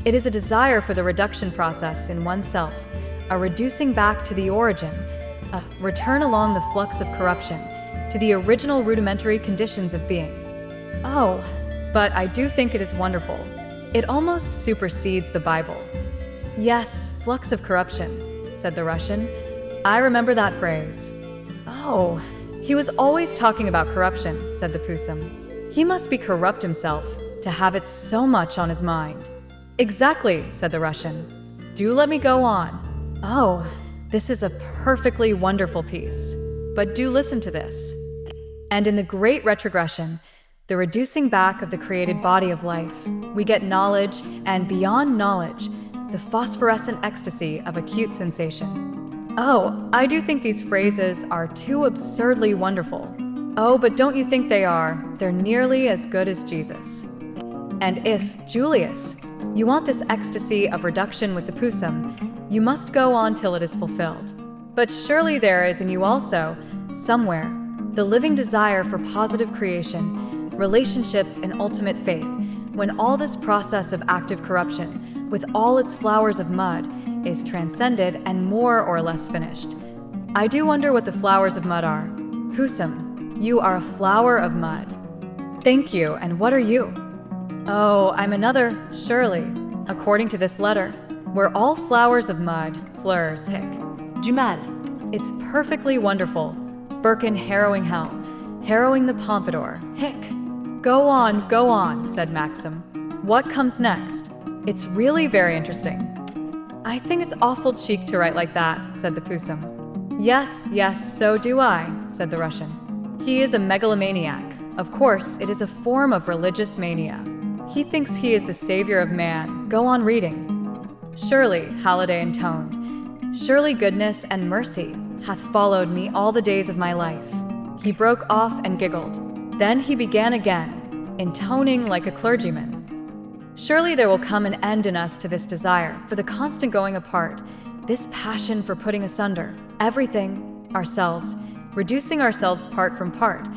"It is a desire for the reduction process in oneself, a reducing back to the origin, a return along the flux of corruption, to the original rudimentary conditions of being." "Oh, but I do think it is wonderful. It almost supersedes the Bible." "Yes, flux of corruption," said the Russian. "I remember that phrase." "Oh, he was always talking about corruption," said the Pusum. "He must be corrupt himself to have it so much on his mind." "Exactly," said the Russian. "Do let me go on." "Oh, this is a perfectly wonderful piece. But do listen to this. And in the great retrogression, the reducing back of the created body of life, we get knowledge, and beyond knowledge, the phosphorescent ecstasy of acute sensation." "Oh, I do think these phrases are too absurdly wonderful." "Oh, but don't you think they are? They're nearly as good as Jesus." "And if, Julius, you want this ecstasy of reduction with the Pusum, you must go on till it is fulfilled. But surely there is in you also, somewhere, the living desire for positive creation, relationships in ultimate faith, when all this process of active corruption, with all its flowers of mud, is transcended and more or less finished. I do wonder what the flowers of mud are. Pusum, you are a flower of mud." "Thank you, and what are you?" "Oh, I'm another, surely, according to this letter, where all flowers of mud, fleurs, hic. Du mal. It's perfectly wonderful. Birkin harrowing hell, harrowing the pompadour, hic." Go on," said Maxim. "What comes next? It's really very interesting." "I think it's awful cheek to write like that," said the Pusum. Yes, so do I," said the Russian. "He is a megalomaniac. Of course, it is a form of religious mania. He thinks he is the savior of man. Go on reading." "Surely," Halliday intoned. Surely goodness and mercy hath followed me all the days of my life. He broke off and giggled. Then he began again, intoning like a clergyman. Surely there will come an end in us to this desire for the constant going apart, this passion for putting asunder everything, ourselves, reducing ourselves part from part,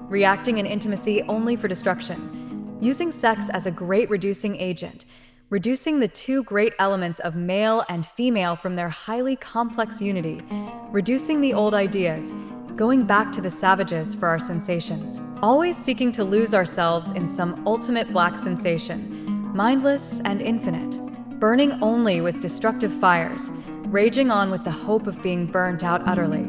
reacting in intimacy only for destruction, using sex as a great reducing agent, reducing the two great elements of male and female from their highly complex unity, reducing the old ideas, going back to the savages for our sensations, always seeking to lose ourselves in some ultimate black sensation, mindless and infinite, burning only with destructive fires, raging on with the hope of being burnt out utterly.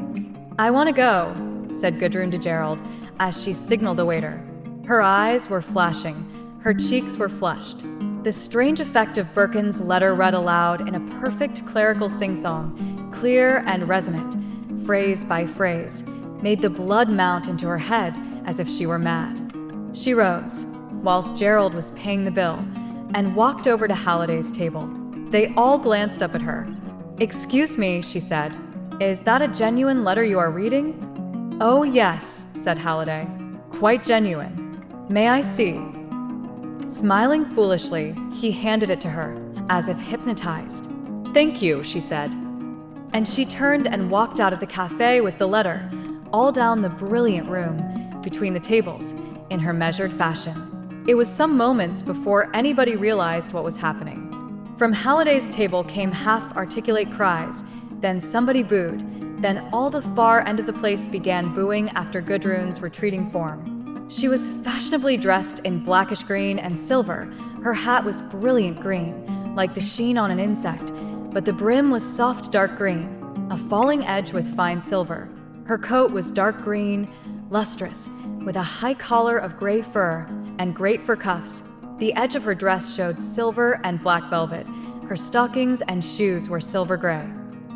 "I want to go," said Gudrun to Gerald as she signaled the waiter. Her eyes were flashing, her cheeks were flushed. The strange effect of Birkin's letter read aloud in a perfect clerical sing-song, clear and resonant, phrase by phrase, made the blood mount into her head as if she were mad. She rose, whilst Gerald was paying the bill, and walked over to Halliday's table. They all glanced up at her. "Excuse me," she said. "Is that a genuine letter you are reading?" "Oh, yes," said Halliday. "Quite genuine. May I see?" Smiling foolishly, he handed it to her, as if hypnotized. "Thank you," she said. And she turned and walked out of the cafe with the letter, all down the brilliant room, between the tables, in her measured fashion. It was some moments before anybody realized what was happening. From Halliday's table came half-articulate cries, then somebody booed, then all the far end of the place began booing after Gudrun's retreating form. She was fashionably dressed in blackish green and silver. Her hat was brilliant green, like the sheen on an insect, but the brim was soft dark green, a falling edge with fine silver. Her coat was dark green, lustrous, with a high collar of gray fur and great fur cuffs. The edge of her dress showed silver and black velvet. Her stockings and shoes were silver gray.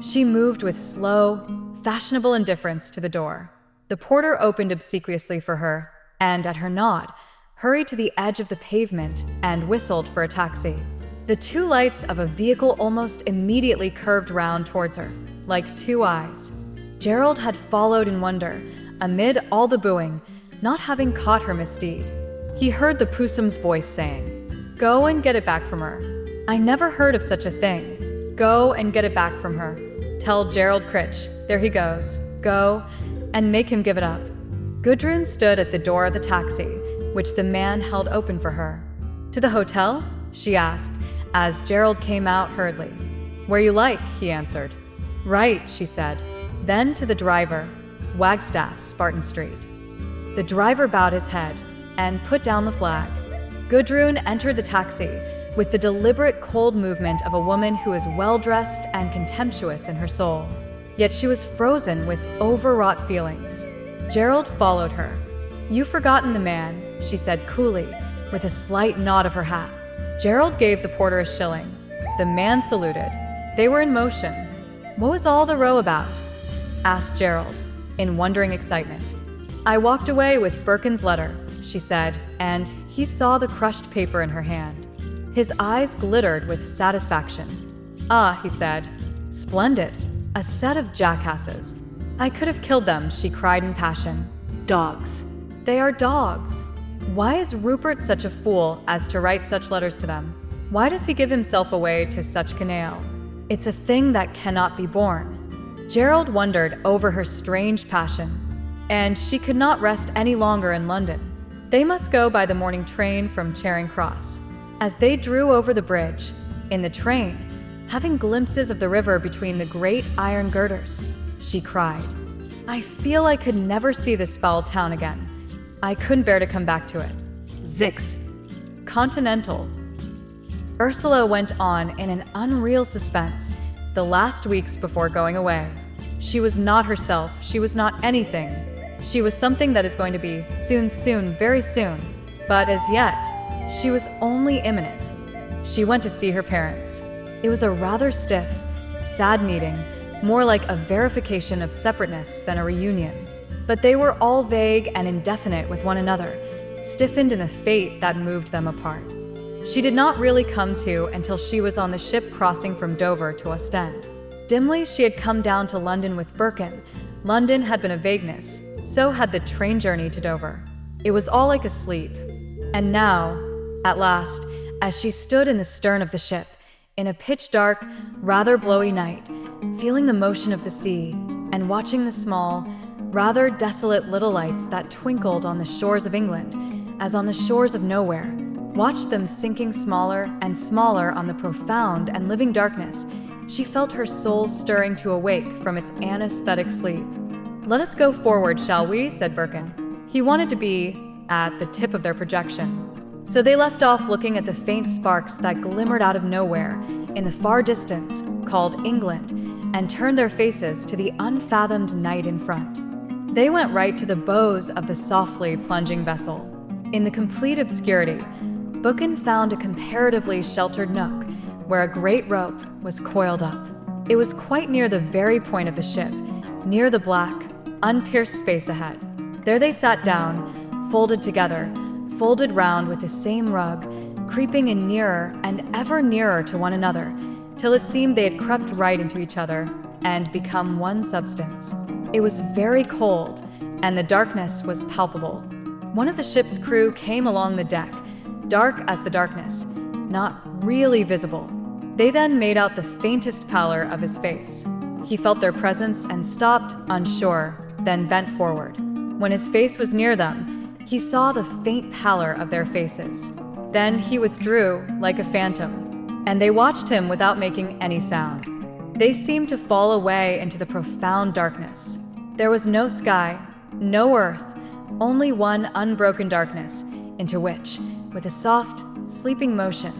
She moved with slow, fashionable indifference to the door. The porter opened obsequiously for her, and at her nod, hurried to the edge of the pavement and whistled for a taxi. The two lights of a vehicle almost immediately curved round towards her, like two eyes. Gerald had followed in wonder, amid all the booing, not having caught her misdeed. He heard the Possum's voice saying, "Go and get it back from her." "I never heard of such a thing." "Go and get it back from her. Tell Gerald Critch, there he goes. Go, and make him give it up." Gudrun stood at the door of the taxi, which the man held open for her. "To the hotel?" she asked, as Gerald came out hurriedly. "Where you like," he answered. "Right," she said. Then to the driver, Wagstaff, Spartan Street. The driver bowed his head and put down the flag. Gudrun entered the taxi with the deliberate cold movement of a woman who is well-dressed and contemptuous in her soul. Yet she was frozen with overwrought feelings. Gerald followed her. "You've forgotten the man," she said coolly, with a slight nod of her hat. Gerald gave the porter a shilling. The man saluted. They were in motion. "What was all the row about?" asked Gerald, in wondering excitement. "I walked away with Birkin's letter," she said, and he saw the crushed paper in her hand. His eyes glittered with satisfaction. "Ah," he said, "splendid. A set of jackasses. I could have killed them," she cried in passion. "Dogs. They are dogs. Why is Rupert such a fool as to write such letters to them? Why does he give himself away to such canaille? It's a thing that cannot be borne." Gerald wondered over her strange passion, and she could not rest any longer in London. They must go by the morning train from Charing Cross. As they drew over the bridge, in the train, having glimpses of the river between the great iron girders, she cried, "I feel I could never see this foul town again. I couldn't bear to come back to it. Zix. Continental." Ursula went on in an unreal suspense, the last weeks before going away. She was not herself, she was not anything. She was something that is going to be soon, very soon. But as yet, she was only imminent. She went to see her parents. It was a rather stiff, sad meeting, more like a verification of separateness than a reunion. But they were all vague and indefinite with one another, stiffened in the fate that moved them apart. She did not really come to until she was on the ship crossing from Dover to Ostend. Dimly, she had come down to London with Birkin. London had been a vagueness, so had the train journey to Dover. It was all like a sleep. And now, at last, as she stood in the stern of the ship, in a pitch-dark, rather blowy night, feeling the motion of the sea, and watching the small, rather desolate little lights that twinkled on the shores of England, as on the shores of nowhere, watched them sinking smaller and smaller on the profound and living darkness, she felt her soul stirring to awake from its anesthetic sleep. "Let us go forward, shall we?" said Birkin. He wanted to be at the tip of their projection. So they left off looking at the faint sparks that glimmered out of nowhere in the far distance, called England, and turned their faces to the unfathomed night in front. They went right to the bows of the softly plunging vessel. In the complete obscurity, Birkin found a comparatively sheltered nook where a great rope was coiled up. It was quite near the very point of the ship, near the black, unpierced space ahead. There they sat down, folded together, folded round with the same rug, creeping in nearer and ever nearer to one another, till it seemed they had crept right into each other and become one substance. It was very cold, and the darkness was palpable. One of the ship's crew came along the deck, dark as the darkness, not really visible. They then made out the faintest pallor of his face. He felt their presence and stopped, unsure, then bent forward. When his face was near them, he saw the faint pallor of their faces. Then he withdrew like a phantom, and they watched him without making any sound. They seemed to fall away into the profound darkness. There was no sky, no earth, only one unbroken darkness, into which, with a soft, sleeping motion,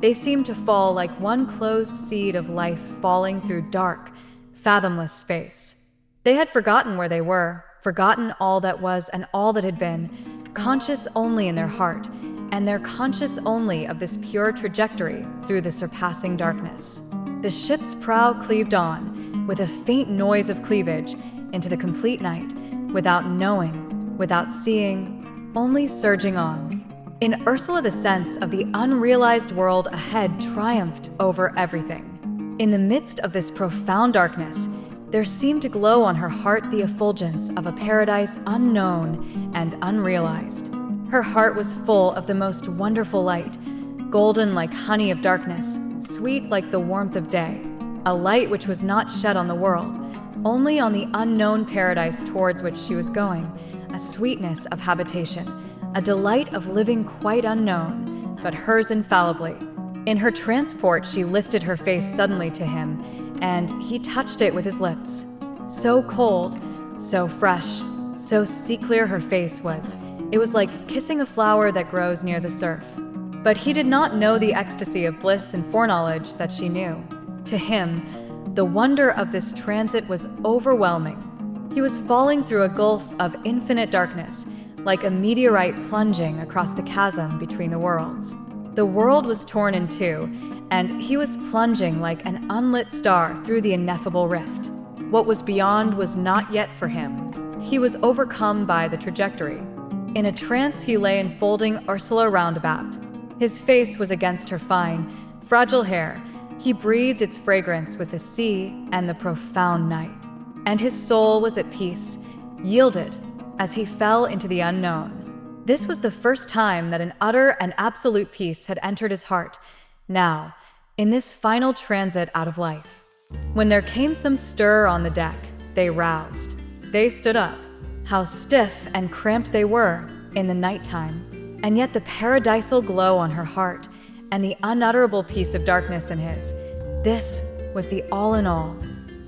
they seemed to fall like one closed seed of life falling through dark, fathomless space. They had forgotten where they were, forgotten all that was and all that had been, conscious only in their heart, and they're conscious only of this pure trajectory through the surpassing darkness. The ship's prow cleaved on, with a faint noise of cleavage, into the complete night, without knowing, without seeing, only surging on. In Ursula, the sense of the unrealized world ahead triumphed over everything. In the midst of this profound darkness, there seemed to glow on her heart the effulgence of a paradise unknown and unrealized. Her heart was full of the most wonderful light, golden like honey of darkness, sweet like the warmth of day, a light which was not shed on the world, only on the unknown paradise towards which she was going, a sweetness of habitation, a delight of living quite unknown, but hers infallibly. In her transport, she lifted her face suddenly to him, and he touched it with his lips. So cold, so fresh, so sea-clear her face was. It was like kissing a flower that grows near the surf. But he did not know the ecstasy of bliss and foreknowledge that she knew. To him, the wonder of this transit was overwhelming. He was falling through a gulf of infinite darkness, like a meteorite plunging across the chasm between the worlds. The world was torn in two, and he was plunging like an unlit star through the ineffable rift. What was beyond was not yet for him. He was overcome by the trajectory. In a trance, he lay enfolding Ursula roundabout. His face was against her fine, fragile hair. He breathed its fragrance with the sea and the profound night. And his soul was at peace, yielded, as he fell into the unknown. This was the first time that an utter and absolute peace had entered his heart, now, in this final transit out of life. When there came some stir on the deck, they roused. They stood up. How stiff and cramped they were in the nighttime, and yet the paradisal glow on her heart and the unutterable peace of darkness in his. This was the all in all.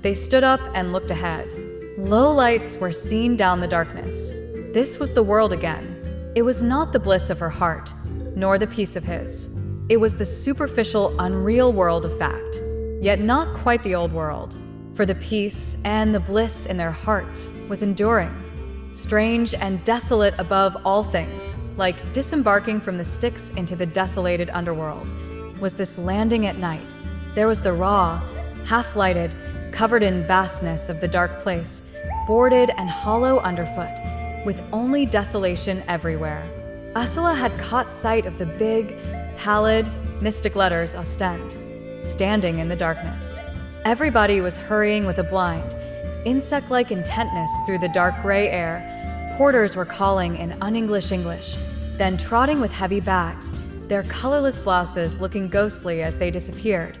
They stood up and looked ahead. Low lights were seen down the darkness. This was the world again. It was not the bliss of her heart, nor the peace of his. It was the superficial, unreal world of fact, yet not quite the old world, for the peace and the bliss in their hearts was enduring. Strange and desolate above all things, like disembarking from the Styx into the desolated underworld, was this landing at night. There was the raw, half-lighted, covered in vastness of the dark place, boarded and hollow underfoot, with only desolation everywhere. Ursula had caught sight of the big, pallid, mystic letters Ostend, standing in the darkness. Everybody was hurrying with a blind, insect-like intentness through the dark gray air. Porters were calling in un-English English, then trotting with heavy bags, their colorless blouses looking ghostly as they disappeared.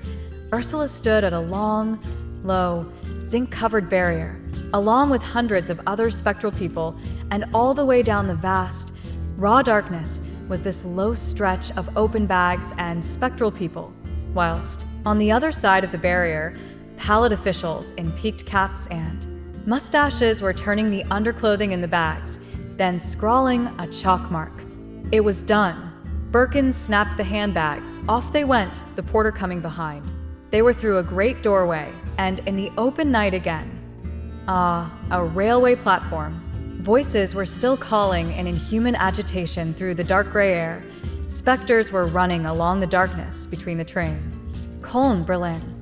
Ursula stood at a long, low, zinc-covered barrier, along with hundreds of other spectral people, and all the way down the vast, raw darkness was this low stretch of open bags and spectral people, whilst, on the other side of the barrier, pallid officials in peaked caps and mustaches were turning the underclothing in the bags, then scrawling a chalk mark. It was done. Birkin snapped the handbags. Off they went, the porter coming behind. They were through a great doorway, and in the open night again. A railway platform. Voices were still calling in inhuman agitation through the dark gray air. Specters were running along the darkness between the train. Cologne, Berlin.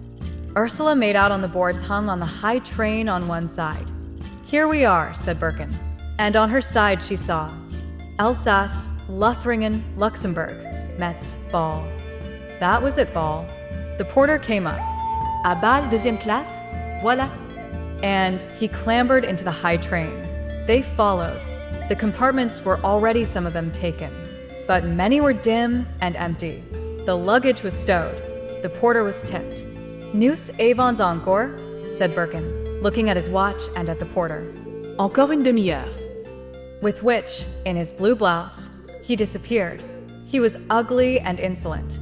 Ursula made out on the boards hung on the high train on one side. "Here we are," said Birkin. And on her side she saw Alsace, Lothringen, Luxembourg, Metz, Ball. That was it, Ball. The porter came up. À Bâle, deuxième classe? Voilà. And he clambered into the high train. They followed. The compartments were already some of them taken, but many were dim and empty. The luggage was stowed. The porter was tipped. "Nous avons encore," said Birkin, looking at his watch and at the porter. Encore une demi-heure. With which, in his blue blouse, he disappeared. He was ugly and insolent.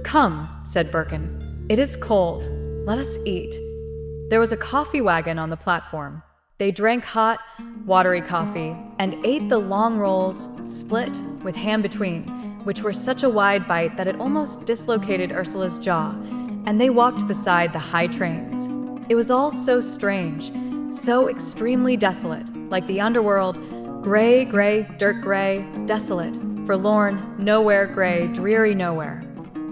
"Come," said Birkin. "It is cold. Let us eat." There was a coffee wagon on the platform. They drank hot, watery coffee and ate the long rolls, split, with ham between, which were such a wide bite that it almost dislocated Ursula's jaw, and they walked beside the high trains. It was all so strange, so extremely desolate, like the underworld, gray, dirt gray, desolate, forlorn, nowhere gray, dreary nowhere.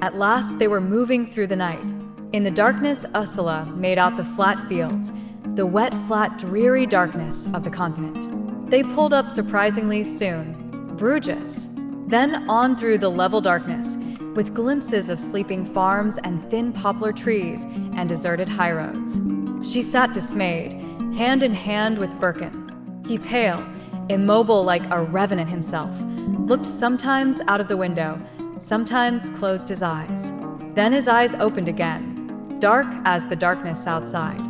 At last they were moving through the night. In the darkness, Ursula made out the flat fields, the wet, flat, dreary darkness of the continent. They pulled up surprisingly soon. Bruges. Then on through the level darkness, with glimpses of sleeping farms and thin poplar trees and deserted highroads. She sat dismayed, hand in hand with Birkin. He, pale, immobile like a revenant himself, looked sometimes out of the window, sometimes closed his eyes. Then his eyes opened again, dark as the darkness outside.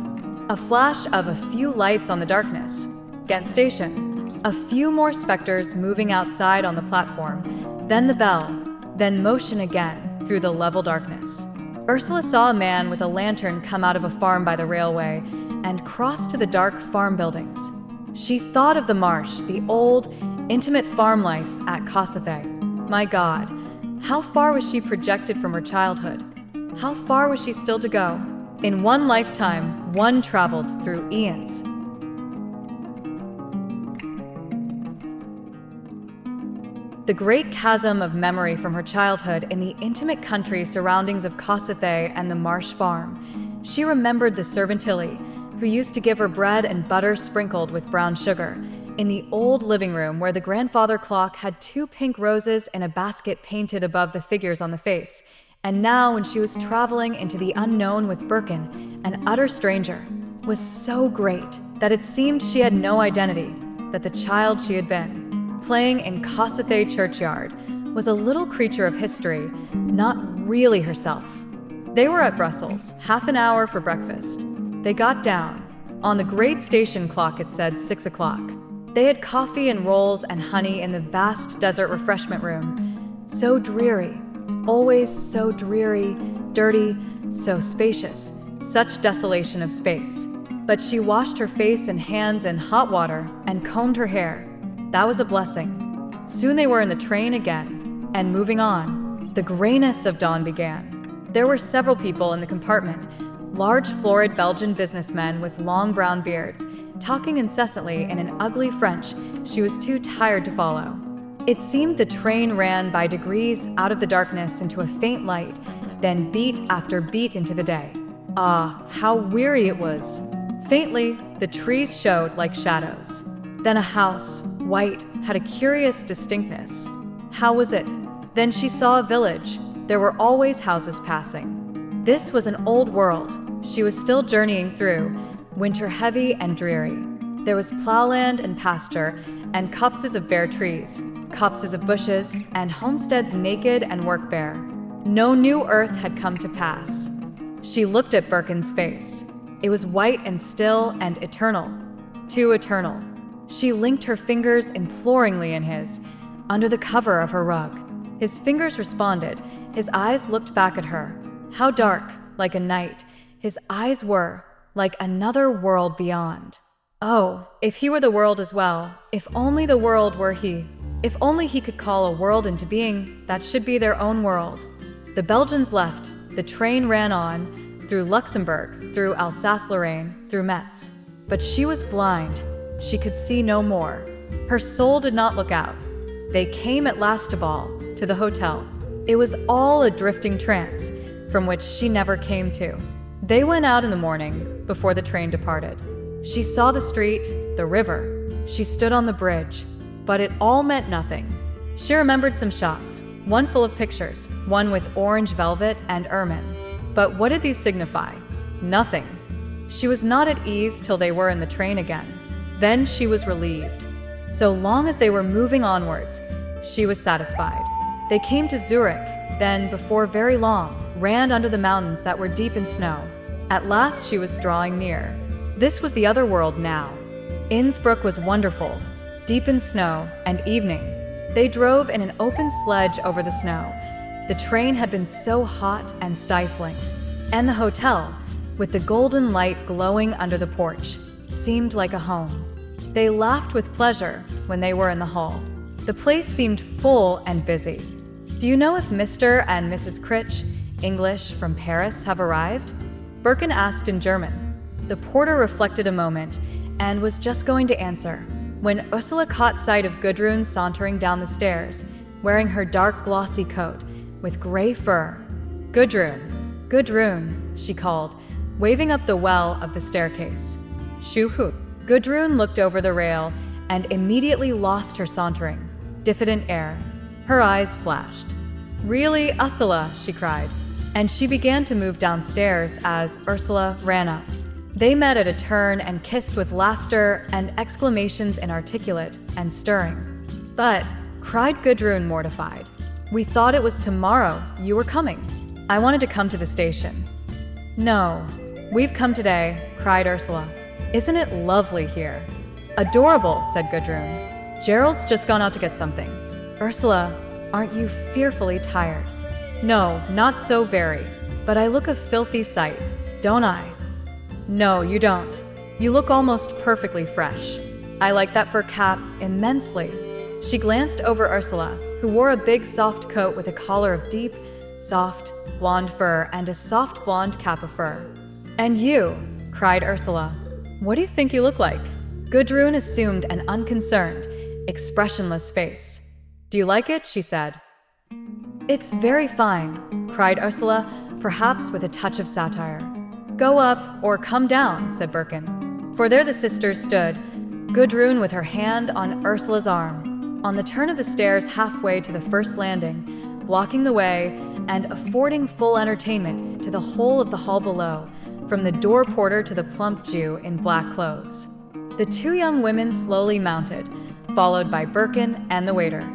A flash of a few lights on the darkness. Ghent station. A few more specters moving outside on the platform. Then the bell. Then motion again through the level darkness. Ursula saw a man with a lantern come out of a farm by the railway and cross to the dark farm buildings. She thought of the marsh, the old, intimate farm life at Kossathay. My God, how far was she projected from her childhood? How far was she still to go? In one lifetime, one traveled through eons. The great chasm of memory from her childhood in the intimate country surroundings of Kossathay and the marsh farm. She remembered the servant Tilly, who used to give her bread and butter sprinkled with brown sugar, in the old living room where the grandfather clock had 2 pink roses in a basket painted above the figures on the face. And now, when she was traveling into the unknown with Birkin, an utter stranger, was so great that it seemed she had no identity, that the child she had been, playing in Kossathay churchyard, was a little creature of history, not really herself. They were at Brussels, half an hour for breakfast. They got down. On the great station clock it said 6 o'clock. They had coffee and rolls and honey in the vast desert refreshment room. So dreary, always so dreary, dirty, so spacious, such desolation of space. But she washed her face and hands in hot water and combed her hair. That was a blessing. Soon they were in the train again, and moving on. The grayness of dawn began. There were several people in the compartment, large florid Belgian businessmen with long brown beards, talking incessantly in an ugly French she was too tired to follow. It seemed the train ran by degrees out of the darkness into a faint light, then beat after beat into the day. Ah, how weary it was! Faintly, the trees showed like shadows. Then a house, white, had a curious distinctness. How was it? Then she saw a village. There were always houses passing. This was an old world. she was still journeying through, winter heavy and dreary. There was plowland and pasture, and copses of bare trees, copses of bushes, and homesteads naked and work bare. No new earth had come to pass. She looked at Birkin's face. It was white and still and eternal. Too eternal. She linked her fingers imploringly in his, under the cover of her rug. His fingers responded. His eyes looked back at her. How dark, like a night, his eyes were, like another world beyond. Oh, if he were the world as well, if only the world were he. If only he could call a world into being that should be their own world. The Belgians left, the train ran on, through Luxembourg, through Alsace-Lorraine, through Metz. But she was blind. She could see no more. Her soul did not look out. They came at last to Ball, to the hotel. It was all a drifting trance, from which she never came to. They went out in the morning, before the train departed. She saw the street, the river. She stood on the bridge, but it all meant nothing. She remembered some shops, one full of pictures, one with orange velvet and ermine. But what did these signify? Nothing. She was not at ease till they were in the train again. Then she was relieved. So long as they were moving onwards, she was satisfied. They came to Zurich, then, before very long, ran under the mountains that were deep in snow. At last she was drawing near. This was the other world now. Innsbruck was wonderful, deep in snow, and evening. They drove in an open sledge over the snow. The train had been so hot and stifling. And the hotel, with the golden light glowing under the porch, seemed like a home. They laughed with pleasure when they were in the hall. The place seemed full and busy. Do you know if Mr. and Mrs. Critch, English from Paris, have arrived? Birkin asked in German. The porter reflected a moment and was just going to answer when Ursula caught sight of Gudrun sauntering down the stairs, wearing her dark glossy coat with gray fur. Gudrun, Gudrun, she called, waving up the well of the staircase. Shoo-hoo. Gudrun looked over the rail and immediately lost her sauntering, diffident air. Her eyes flashed. Really, Ursula, she cried, and she began to move downstairs as Ursula ran up. They met at a turn and kissed with laughter and exclamations inarticulate and stirring. But, cried Gudrun mortified, we thought it was tomorrow you were coming. I wanted to come to the station. No, we've come today, cried Ursula. Isn't it lovely here? Adorable, said Gudrun. Gerald's just gone out to get something. Ursula, aren't you fearfully tired? No, not so very, but I look a filthy sight, don't I? No, you don't. You look almost perfectly fresh. I like that fur cap immensely. She glanced over Ursula, who wore a big soft coat with a collar of deep, soft, blonde fur and a soft blonde cap of fur. And you, cried Ursula. What do you think you look like? Gudrun assumed an unconcerned, expressionless face. Do you like it? She said. It's very fine, cried Ursula, perhaps with a touch of satire. Go up or come down, said Birkin. For there the sisters stood, Gudrun with her hand on Ursula's arm, on the turn of the stairs halfway to the first landing, blocking the way and affording full entertainment to the whole of the hall below, from the door porter to the plump Jew in black clothes. The two young women slowly mounted, followed by Birkin and the waiter.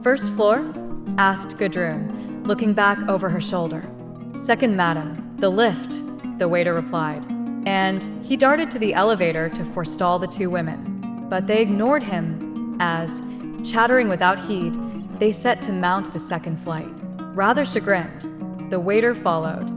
First floor? Asked Gudrun, looking back over her shoulder. Second, madam, the lift, the waiter replied, and he darted to the elevator to forestall the two women. But they ignored him as, chattering without heed, they set to mount the second flight. Rather chagrined, the waiter followed.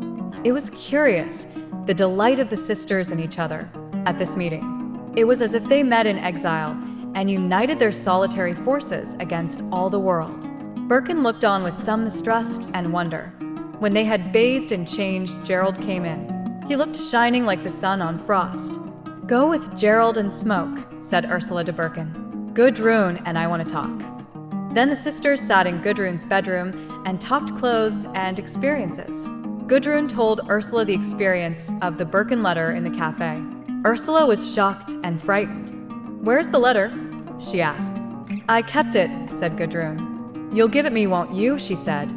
It was curious, the delight of the sisters in each other at this meeting. It was as if they met in exile and united their solitary forces against all the world. Birkin looked on with some mistrust and wonder. When they had bathed and changed, Gerald came in. He looked shining like the sun on frost. Go with Gerald and smoke, said Ursula to Birkin. Gudrun and I want to talk. Then the sisters sat in Gudrun's bedroom and talked clothes and experiences. Gudrun told Ursula the experience of the Birkin letter in the cafe. Ursula was shocked and frightened. Where's the letter? She asked. I kept it, said Gudrun. You'll give it me, won't you? She said.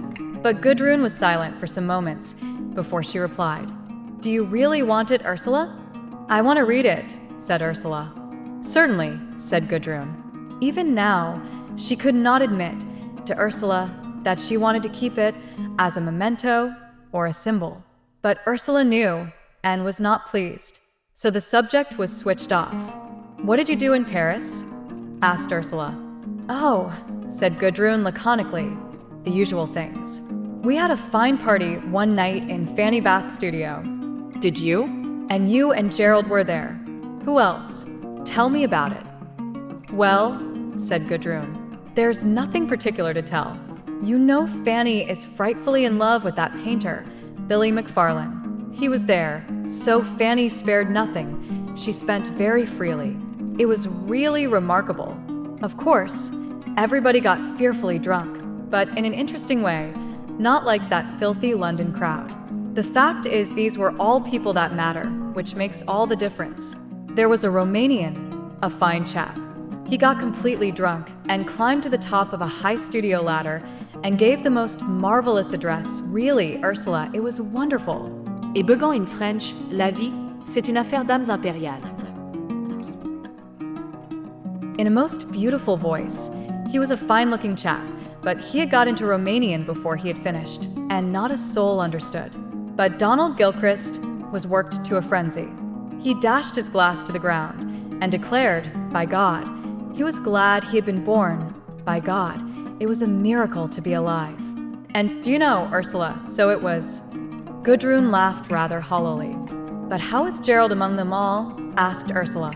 But Gudrun was silent for some moments before she replied. Do you really want it, Ursula? I want to read it, said Ursula. Certainly, said Gudrun. Even now, she could not admit to Ursula that she wanted to keep it as a memento or a symbol. But Ursula knew and was not pleased, so the subject was switched off. What did you do in Paris? Asked Ursula. Oh, said Gudrun laconically, the usual things. We had a fine party one night in Fanny Bath's studio. Did you? And you and Gerald were there. Who else? Tell me about it. Well, said Gudrun, there's nothing particular to tell. You know Fanny is frightfully in love with that painter, Billy McFarlane. He was there, so Fanny spared nothing. She spent very freely. It was really remarkable. Of course, everybody got fearfully drunk, but in an interesting way, not like that filthy London crowd. The fact is these were all people that matter, which makes all the difference. There was a Romanian, a fine chap. He got completely drunk and climbed to the top of a high studio ladder and gave the most marvelous address. Really, Ursula, it was wonderful. Et bégant in French, la vie, c'est une affaire d'âmes impériales. In a most beautiful voice. He was a fine-looking chap, but he had got into Romanian before he had finished, and not a soul understood. But Donald Gilchrist was worked to a frenzy. He dashed his glass to the ground and declared, by God, he was glad he had been born. By God, it was a miracle to be alive. And do you know, Ursula, so it was. Gudrun laughed rather hollowly. But how is Gerald among them all? Asked Ursula.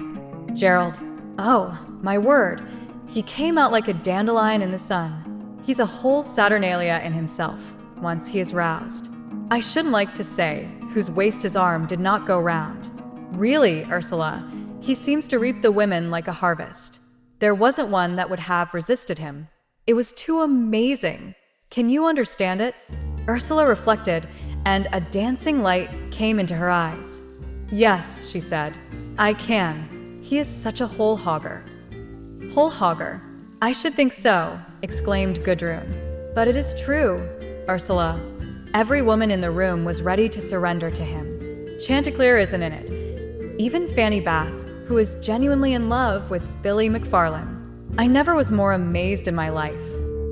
Gerald. Oh, my word. He came out like a dandelion in the sun. He's a whole Saturnalia in himself, once he is roused. I shouldn't like to say, whose waist his arm did not go round. Really, Ursula, he seems to reap the women like a harvest. There wasn't one that would have resisted him. It was too amazing. Can you understand it? Ursula reflected, and a dancing light came into her eyes. Yes, she said, I can. He is such a whole hogger. Whole hogger. I should think so, exclaimed Gudrun. But it is true, Ursula. Every woman in the room was ready to surrender to him. Chanticleer isn't in it. Even Fanny Bath, who is genuinely in love with Billy McFarlane. I never was more amazed in my life.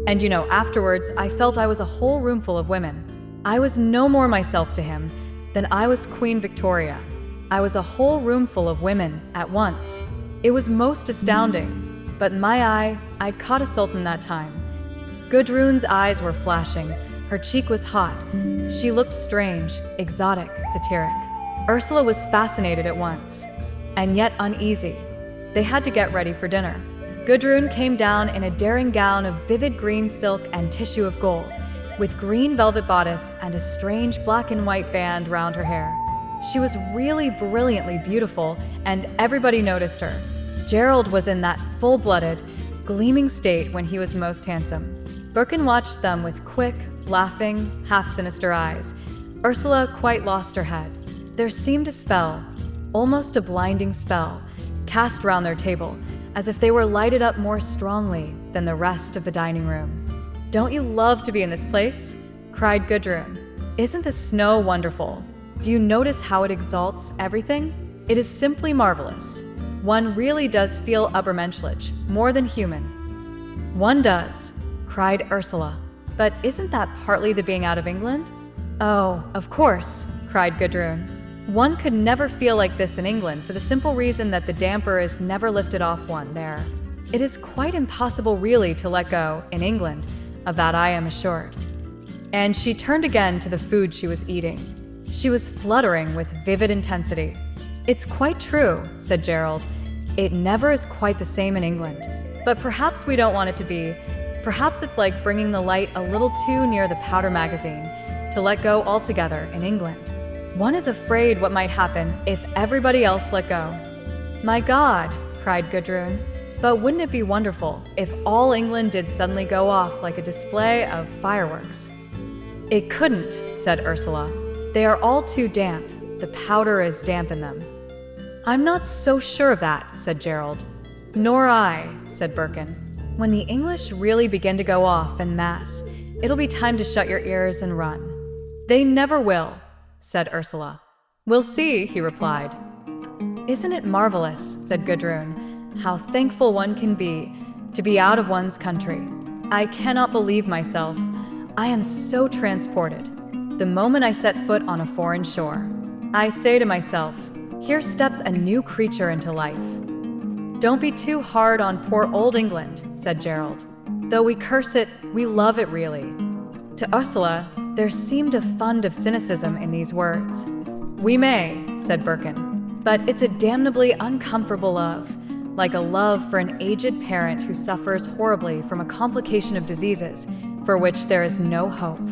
And you know, afterwards, I felt I was a whole room full of women. I was no more myself to him than I was Queen Victoria. I was a whole room full of women at once. It was most astounding. But in my eye, I'd caught a sultan that time. Gudrun's eyes were flashing. Her cheek was hot. She looked strange, exotic, satiric. Ursula was fascinated at once, and yet uneasy. They had to get ready for dinner. Gudrun came down in a daring gown of vivid green silk and tissue of gold, with green velvet bodice and a strange black and white band round her hair. She was really brilliantly beautiful, and everybody noticed her. Gerald was in that full-blooded, gleaming state when he was most handsome. Birkin watched them with quick, laughing, half-sinister eyes. Ursula quite lost her head. There seemed a spell, almost a blinding spell, cast round their table, as if they were lighted up more strongly than the rest of the dining room. Don't you love to be in this place? Cried Gudrun. Isn't the snow wonderful? Do you notice how it exalts everything? It is simply marvelous. One really does feel übermenschlich, more than human. One does, cried Ursula. But isn't that partly the being out of England? Oh, of course, cried Gudrun. One could never feel like this in England for the simple reason that the damper is never lifted off one there. It is quite impossible really to let go, in England, of that I am assured. And she turned again to the food she was eating. She was fluttering with vivid intensity. It's quite true, said Gerald. It never is quite the same in England. But perhaps we don't want it to be. Perhaps it's like bringing the light a little too near the powder magazine to let go altogether in England. One is afraid what might happen if everybody else let go. My God, cried Gudrun. But wouldn't it be wonderful if all England did suddenly go off like a display of fireworks? It couldn't, said Ursula. They are all too damp. The powder is damp in them. I'm not so sure of that, said Gerald. Nor I, said Birkin. When the English really begin to go off en masse, it'll be time to shut your ears and run. They never will, said Ursula. We'll see, he replied. Isn't it marvelous, said Gudrun, how thankful one can be to be out of one's country. I cannot believe myself. I am so transported. The moment I set foot on a foreign shore, I say to myself, here steps a new creature into life. Don't be too hard on poor old England, said Gerald. Though we curse it, we love it really. To Ursula, there seemed a fund of cynicism in these words. We may, said Birkin, but it's a damnably uncomfortable love, like a love for an aged parent who suffers horribly from a complication of diseases for which there is no hope.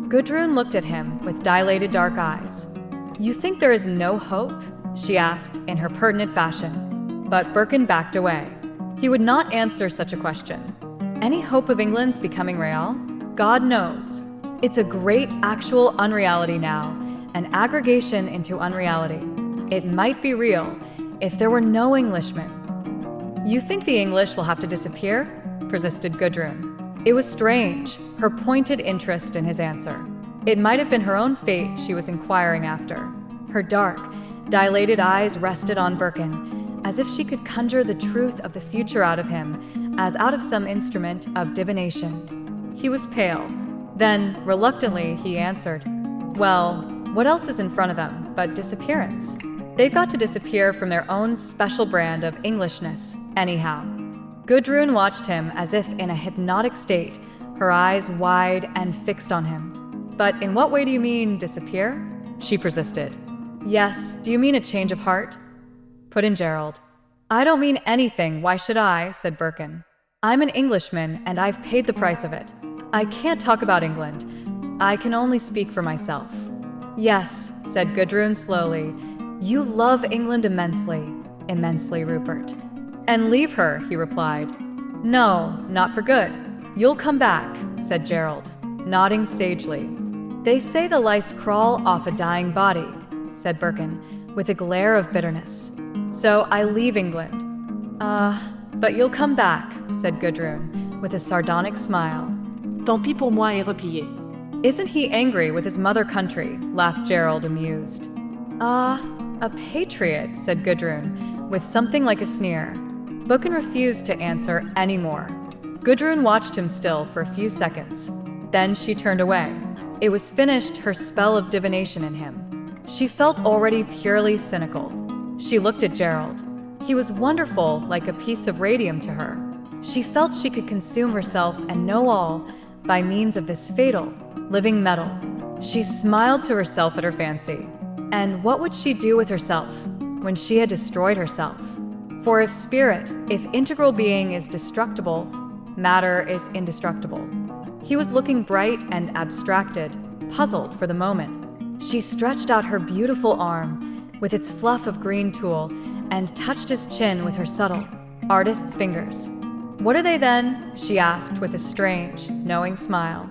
Gudrun looked at him with dilated dark eyes. You think there is no hope? She asked in her pertinent fashion, but Birkin backed away. He would not answer such a question. Any hope of England's becoming real? God knows. It's a great actual unreality now, an aggregation into unreality. It might be real if there were no Englishmen. You think the English will have to disappear? Persisted Gudrun. It was strange, her pointed interest in his answer. It might have been her own fate she was inquiring after. Her dark, dilated eyes rested on Birkin, as if she could conjure the truth of the future out of him, as out of some instrument of divination. He was pale. Then, reluctantly, he answered, Well, what else is in front of them but disappearance? They've got to disappear from their own special brand of Englishness, anyhow. Gudrun watched him as if in a hypnotic state, her eyes wide and fixed on him. But in what way do you mean, disappear? She persisted. Yes, do you mean a change of heart? Put in Gerald. I don't mean anything, why should I, said Birkin. I'm an Englishman, and I've paid the price of it. I can't talk about England. I can only speak for myself. Yes, said Gudrun slowly. You love England immensely, immensely, Rupert. And leave her, he replied. No, not for good. You'll come back, said Gerald, nodding sagely. They say the lice crawl off a dying body, said Birkin, with a glare of bitterness. So I leave England. But you'll come back, said Gudrun, with a sardonic smile. Tant pis pour moi et replié. Isn't he angry with his mother country? Laughed Gerald, amused. A patriot, said Gudrun, with something like a sneer. Birkin refused to answer any more. Gudrun watched him still for a few seconds. Then she turned away. It was finished, her spell of divination in him. She felt already purely cynical. She looked at Gerald. He was wonderful, like a piece of radium to her. She felt she could consume herself and know all by means of this fatal, living metal. She smiled to herself at her fancy. And what would she do with herself when she had destroyed herself? For if spirit, if integral being is destructible, matter is indestructible. He was looking bright and abstracted, puzzled for the moment. She stretched out her beautiful arm with its fluff of green tulle and touched his chin with her subtle, artist's fingers. What are they then? She asked with a strange, knowing smile.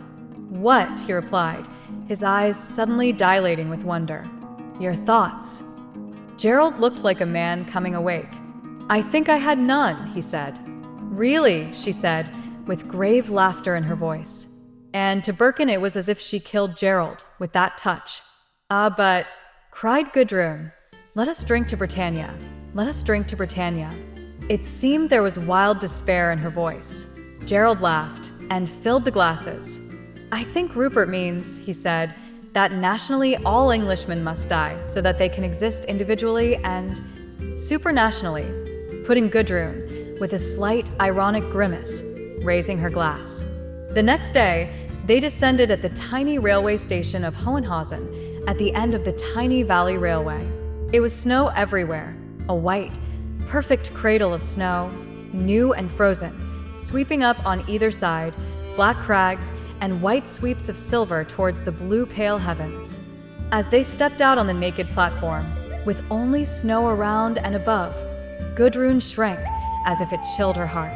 What? He replied, his eyes suddenly dilating with wonder. Your thoughts. Gerald looked like a man coming awake. I think I had none, he said. Really, she said, with grave laughter in her voice. And to Birkin it was as if she killed Gerald with that touch. But, cried Gudrun, let us drink to Britannia. Let us drink to Britannia. It seemed there was wild despair in her voice. Gerald laughed and filled the glasses. I think Rupert means, he said, that nationally all Englishmen must die so that they can exist individually and supranationally, put in Gudrun with a slight ironic grimace, raising her glass. The next day, they descended at the tiny railway station of Hohenhausen at the end of the tiny valley railway. It was snow everywhere, a white, perfect cradle of snow, new and frozen, sweeping up on either side, black crags and white sweeps of silver towards the blue pale heavens. As they stepped out on the naked platform, with only snow around and above, Gudrun shrank as if it chilled her heart.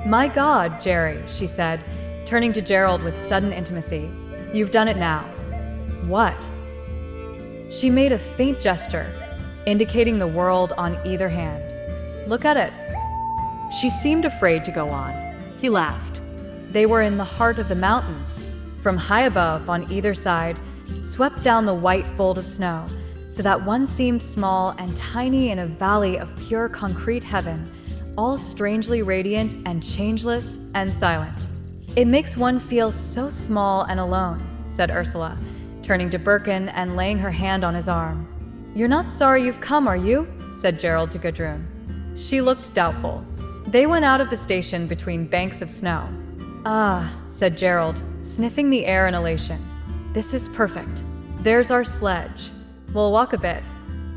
My God, Jerry, she said, turning to Gerald with sudden intimacy. You've done it now. What? She made a faint gesture, indicating the world on either hand. Look at it. She seemed afraid to go on. He laughed. They were in the heart of the mountains. From high above, on either side, swept down the white fold of snow, so that one seemed small and tiny in a valley of pure concrete heaven, all strangely radiant and changeless and silent. "It makes one feel so small and alone," said Ursula, turning to Birkin and laying her hand on his arm. "You're not sorry you've come, are you?" said Gerald to Gudrun. She looked doubtful. They went out of the station between banks of snow. "Ah," said Gerald, sniffing the air in elation. "This is perfect. There's our sledge. We'll walk a bit.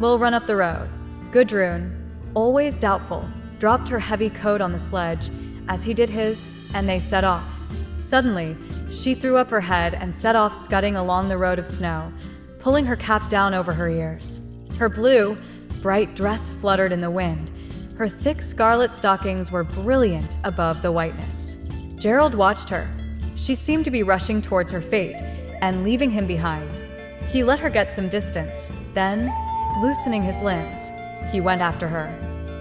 We'll run up the road." Gudrun, always doubtful, dropped her heavy coat on the sledge as he did his, and they set off. Suddenly, she threw up her head and set off scudding along the road of snow, pulling her cap down over her ears. Her blue, bright dress fluttered in the wind. Her thick scarlet stockings were brilliant above the whiteness. Gerald watched her. She seemed to be rushing towards her fate and leaving him behind. He let her get some distance, then, loosening his limbs, he went after her.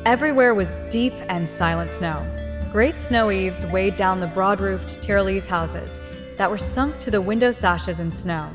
Everywhere was deep and silent snow. Great snow eaves weighed down the broad-roofed Tyrolese houses that were sunk to the window sashes in snow.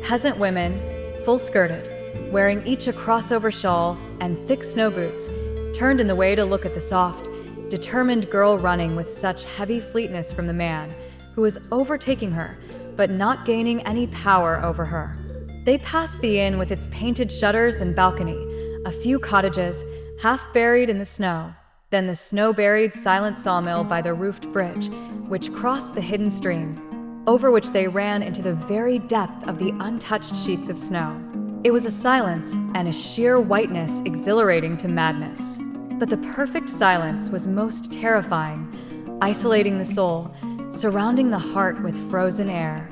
Peasant women, full-skirted, wearing each a crossover shawl and thick snow boots, turned in the way to look at the soft, determined girl running with such heavy fleetness from the man who was overtaking her but not gaining any power over her. They passed the inn with its painted shutters and balcony, a few cottages, half buried in the snow, then the snow-buried silent sawmill by the roofed bridge, which crossed the hidden stream, over which they ran into the very depth of the untouched sheets of snow. It was a silence and a sheer whiteness exhilarating to madness. But the perfect silence was most terrifying, isolating the soul, surrounding the heart with frozen air.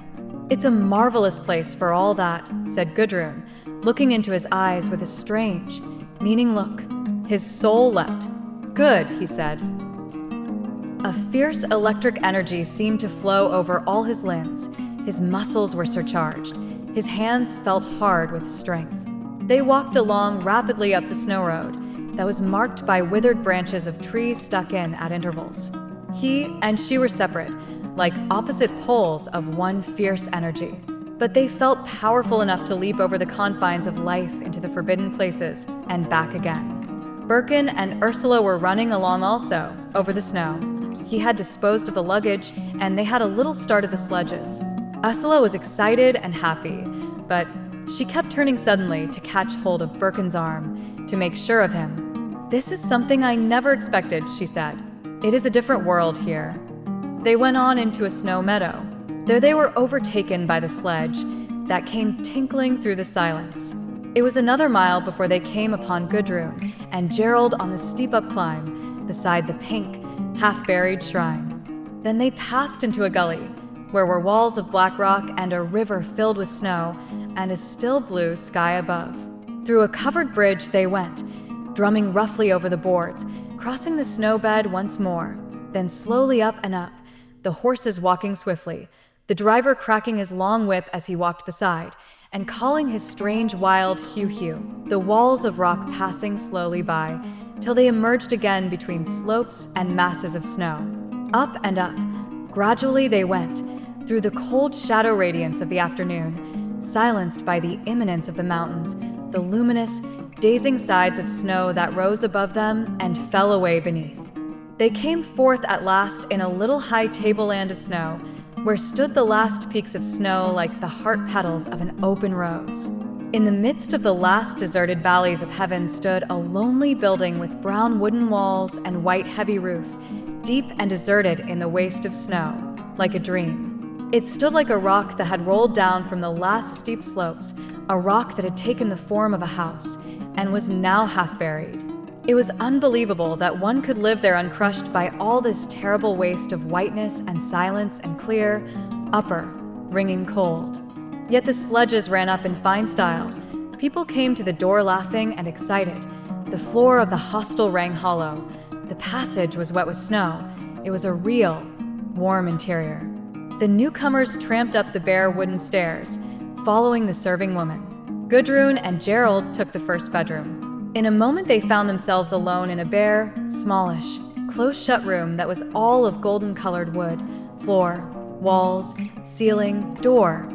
"It's a marvelous place for all that," said Gudrun, looking into his eyes with a strange, meaning look. His soul leapt. "Good," he said. A fierce electric energy seemed to flow over all his limbs. His muscles were surcharged. His hands felt hard with strength. They walked along rapidly up the snow road that was marked by withered branches of trees stuck in at intervals. He and she were separate, like opposite poles of one fierce energy. But they felt powerful enough to leap over the confines of life into the forbidden places and back again. Birkin and Ursula were running along also, over the snow. He had disposed of the luggage, and they had a little start of the sledges. Ursula was excited and happy, but she kept turning suddenly to catch hold of Birkin's arm, to make sure of him. "This is something I never expected," she said. "It is a different world here." They went on into a snow meadow. There they were overtaken by the sledge that came tinkling through the silence. It was another mile before they came upon Gudrun and Gerald on the steep-up climb beside the pink, half-buried shrine. Then they passed into a gully, where were walls of black rock and a river filled with snow and a still blue sky above. Through a covered bridge they went, drumming roughly over the boards, crossing the snowbed once more, then slowly up and up, the horses walking swiftly, the driver cracking his long whip as he walked beside, and calling his strange wild hew-hew, the walls of rock passing slowly by, till they emerged again between slopes and masses of snow. Up and up, gradually they went, through the cold shadow radiance of the afternoon, silenced by the imminence of the mountains, the luminous, dazing sides of snow that rose above them and fell away beneath. They came forth at last in a little high tableland of snow, where stood the last peaks of snow like the heart petals of an open rose. In the midst of the last deserted valleys of heaven stood a lonely building with brown wooden walls and white heavy roof, deep and deserted in the waste of snow, like a dream. It stood like a rock that had rolled down from the last steep slopes, a rock that had taken the form of a house, and was now half buried. It was unbelievable that one could live there uncrushed by all this terrible waste of whiteness and silence and clear, upper, ringing cold. Yet the sledges ran up in fine style. People came to the door laughing and excited. The floor of the hostel rang hollow. The passage was wet with snow. It was a real, warm interior. The newcomers tramped up the bare wooden stairs, following the serving woman. Gudrun and Gerald took the first bedroom. In a moment they found themselves alone in a bare, smallish, close-shut room that was all of golden-colored wood, floor, walls, ceiling, door,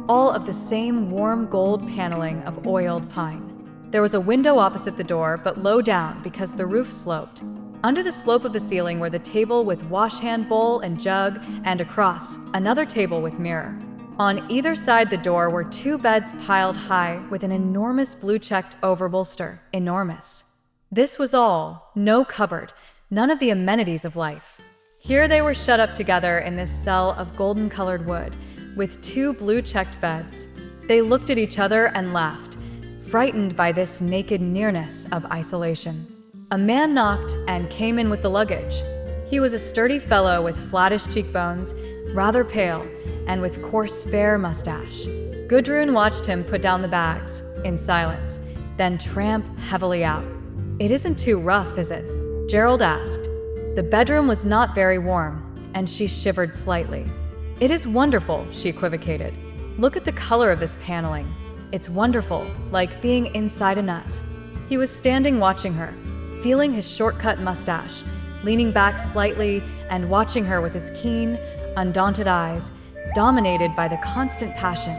all of the same warm gold paneling of oiled pine. There was a window opposite the door, but low down because the roof sloped. Under the slope of the ceiling were the table with washhand bowl and jug, and across, another table with mirror. On either side the door were 2 beds piled high with an enormous blue-checked overbolster. Enormous. This was all. No cupboard. None of the amenities of life. Here they were shut up together in this cell of golden-colored wood, with 2 blue-checked beds. They looked at each other and laughed, frightened by this naked nearness of isolation. A man knocked and came in with the luggage. He was a sturdy fellow with flattish cheekbones, rather pale, and with coarse fair mustache. Gudrun watched him put down the bags, in silence, then tramp heavily out. "It isn't too rough, is it?" Gerald asked. The bedroom was not very warm, and she shivered slightly. "It is wonderful," she equivocated. "Look at the color of this paneling. It's wonderful, like being inside a nut." He was standing watching her, feeling his short-cut mustache, leaning back slightly and watching her with his keen, undaunted eyes, dominated by the constant passion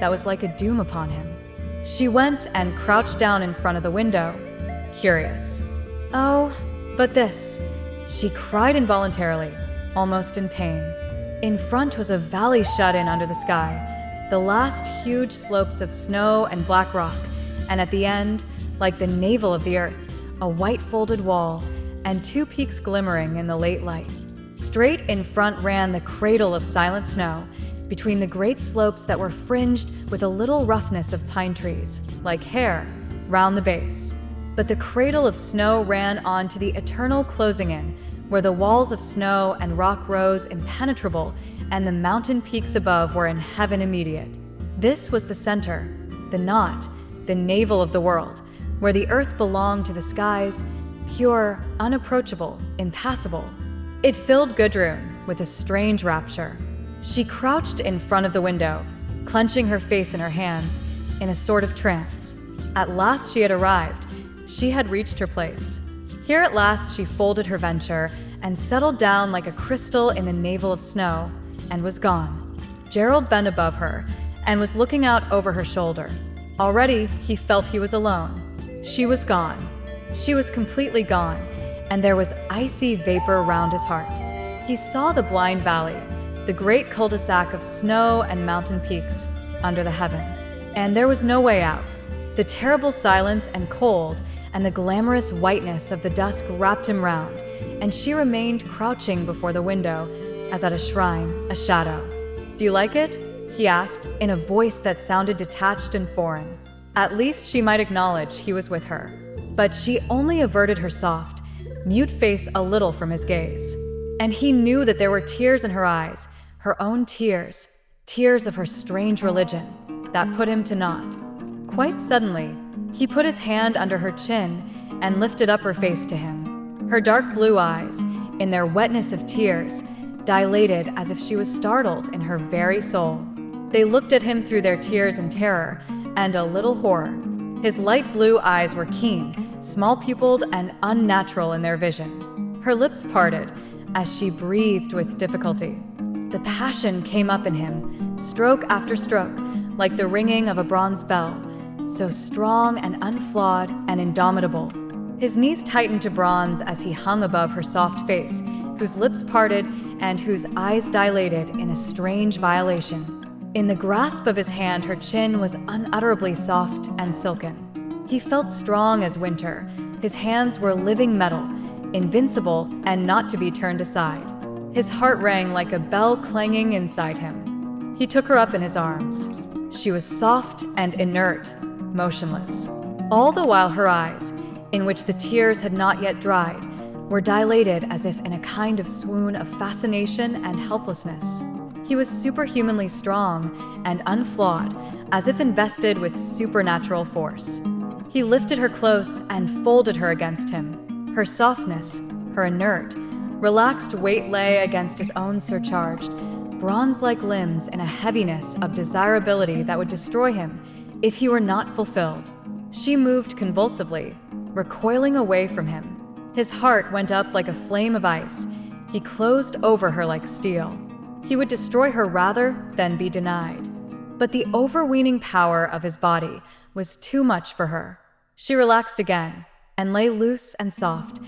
that was like a doom upon him. She went and crouched down in front of the window, curious. "Oh, but this," she cried involuntarily, almost in pain. In front was a valley shut in under the sky, the last huge slopes of snow and black rock, and at the end, like the navel of the earth, a white folded wall, and 2 peaks glimmering in the late light. Straight in front ran the cradle of silent snow, between the great slopes that were fringed with a little roughness of pine trees, like hair, round the base. But the cradle of snow ran on to the eternal closing in, where the walls of snow and rock rose impenetrable, and the mountain peaks above were in heaven immediate. This was the center, the knot, the navel of the world, where the earth belonged to the skies, pure, unapproachable, impassable. It filled Gudrun with a strange rapture. She crouched in front of the window, clenching her face in her hands, in a sort of trance. At last she had arrived. She had reached her place. Here at last she folded her venture and settled down like a crystal in the navel of snow, and was gone. Gerald bent above her and was looking out over her shoulder. Already he felt he was alone. She was gone. She was completely gone, and there was icy vapor round his heart. He saw the blind valley, the great cul-de-sac of snow and mountain peaks under the heaven. And there was no way out. The terrible silence and cold and the glamorous whiteness of the dusk wrapped him round, and she remained crouching before the window, as at a shrine, a shadow. "Do you like it?" he asked, in a voice that sounded detached and foreign. At least she might acknowledge he was with her. But she only averted her soft, mute face a little from his gaze. And he knew that there were tears in her eyes, her own tears, tears of her strange religion, that put him to naught. Quite suddenly, he put his hand under her chin and lifted up her face to him. Her dark blue eyes, in their wetness of tears, dilated as if she was startled in her very soul. They looked at him through their tears in terror and a little horror. His light blue eyes were keen, small-pupiled, and unnatural in their vision. Her lips parted as she breathed with difficulty. The passion came up in him, stroke after stroke, like the ringing of a bronze bell, so strong and unflawed and indomitable. His knees tightened to bronze as he hung above her soft face, whose lips parted and whose eyes dilated in a strange violation. In the grasp of his hand, her chin was unutterably soft and silken. He felt strong as winter. His hands were living metal, invincible and not to be turned aside. His heart rang like a bell clanging inside him. He took her up in his arms. She was soft and inert, motionless. All the while her eyes, in which the tears had not yet dried, were dilated as if in a kind of swoon of fascination and helplessness. He was superhumanly strong and unflawed, as if invested with supernatural force. He lifted her close and folded her against him. Her softness, her inert, relaxed weight lay against his own surcharged, bronze-like limbs in a heaviness of desirability that would destroy him if he were not fulfilled. She moved convulsively, recoiling away from him. His heart went up like a flame of ice. He closed over her like steel. He would destroy her rather than be denied. But the overweening power of his body was too much for her. She relaxed again and lay loose and soft,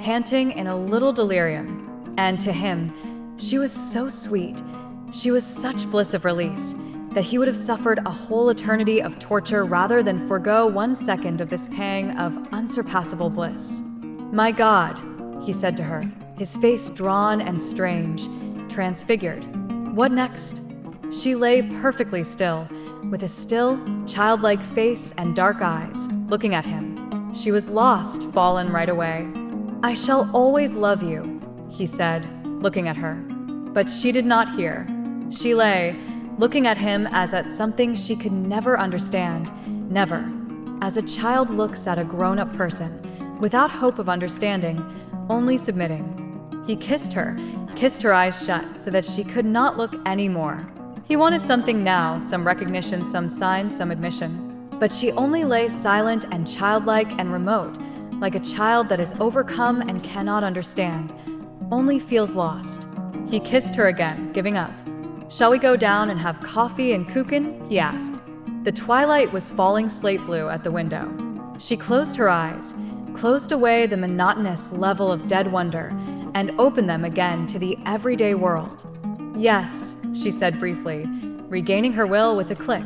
panting in a little delirium. And to him, she was so sweet. She was such bliss of release that he would have suffered a whole eternity of torture rather than forego 1 second of this pang of unsurpassable bliss. "My God," he said to her, his face drawn and strange, transfigured. "What next?" She lay perfectly still, with a still, childlike face and dark eyes, looking at him. She was lost, fallen right away. "I shall always love you," he said, looking at her. But she did not hear. She lay, looking at him as at something she could never understand, never, as a child looks at a grown-up person, without hope of understanding, only submitting. He kissed her eyes shut so that she could not look any more. He wanted something now, some recognition, some sign, some admission. But she only lay silent and childlike and remote, like a child that is overcome and cannot understand, only feels lost. He kissed her again, giving up. "Shall we go down and have coffee and kuchen?" he asked. The twilight was falling slate blue at the window. She closed her eyes, closed away the monotonous level of dead wonder, and opened them again to the everyday world. "Yes," she said briefly, regaining her will with a click.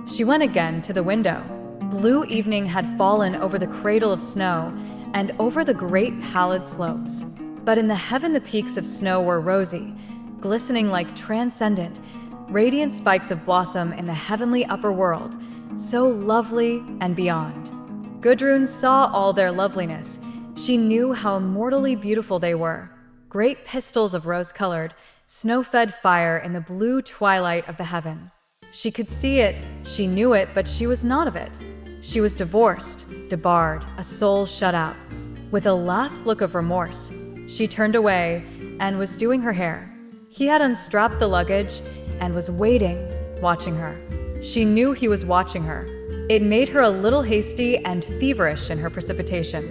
She went again to the window. Blue evening had fallen over the cradle of snow and over the great pallid slopes. But in the heaven the peaks of snow were rosy, glistening like transcendent, radiant spikes of blossom in the heavenly upper world, so lovely and beyond. Gudrun saw all their loveliness. She knew how immortally beautiful they were. Great pistils of rose-colored, snow-fed fire in the blue twilight of the heaven. She could see it, she knew it, but she was not of it. She was divorced, debarred, a soul shut out. With a last look of remorse, she turned away and was doing her hair. He had unstrapped the luggage and was waiting, watching her. She knew he was watching her. It made her a little hasty and feverish in her precipitation.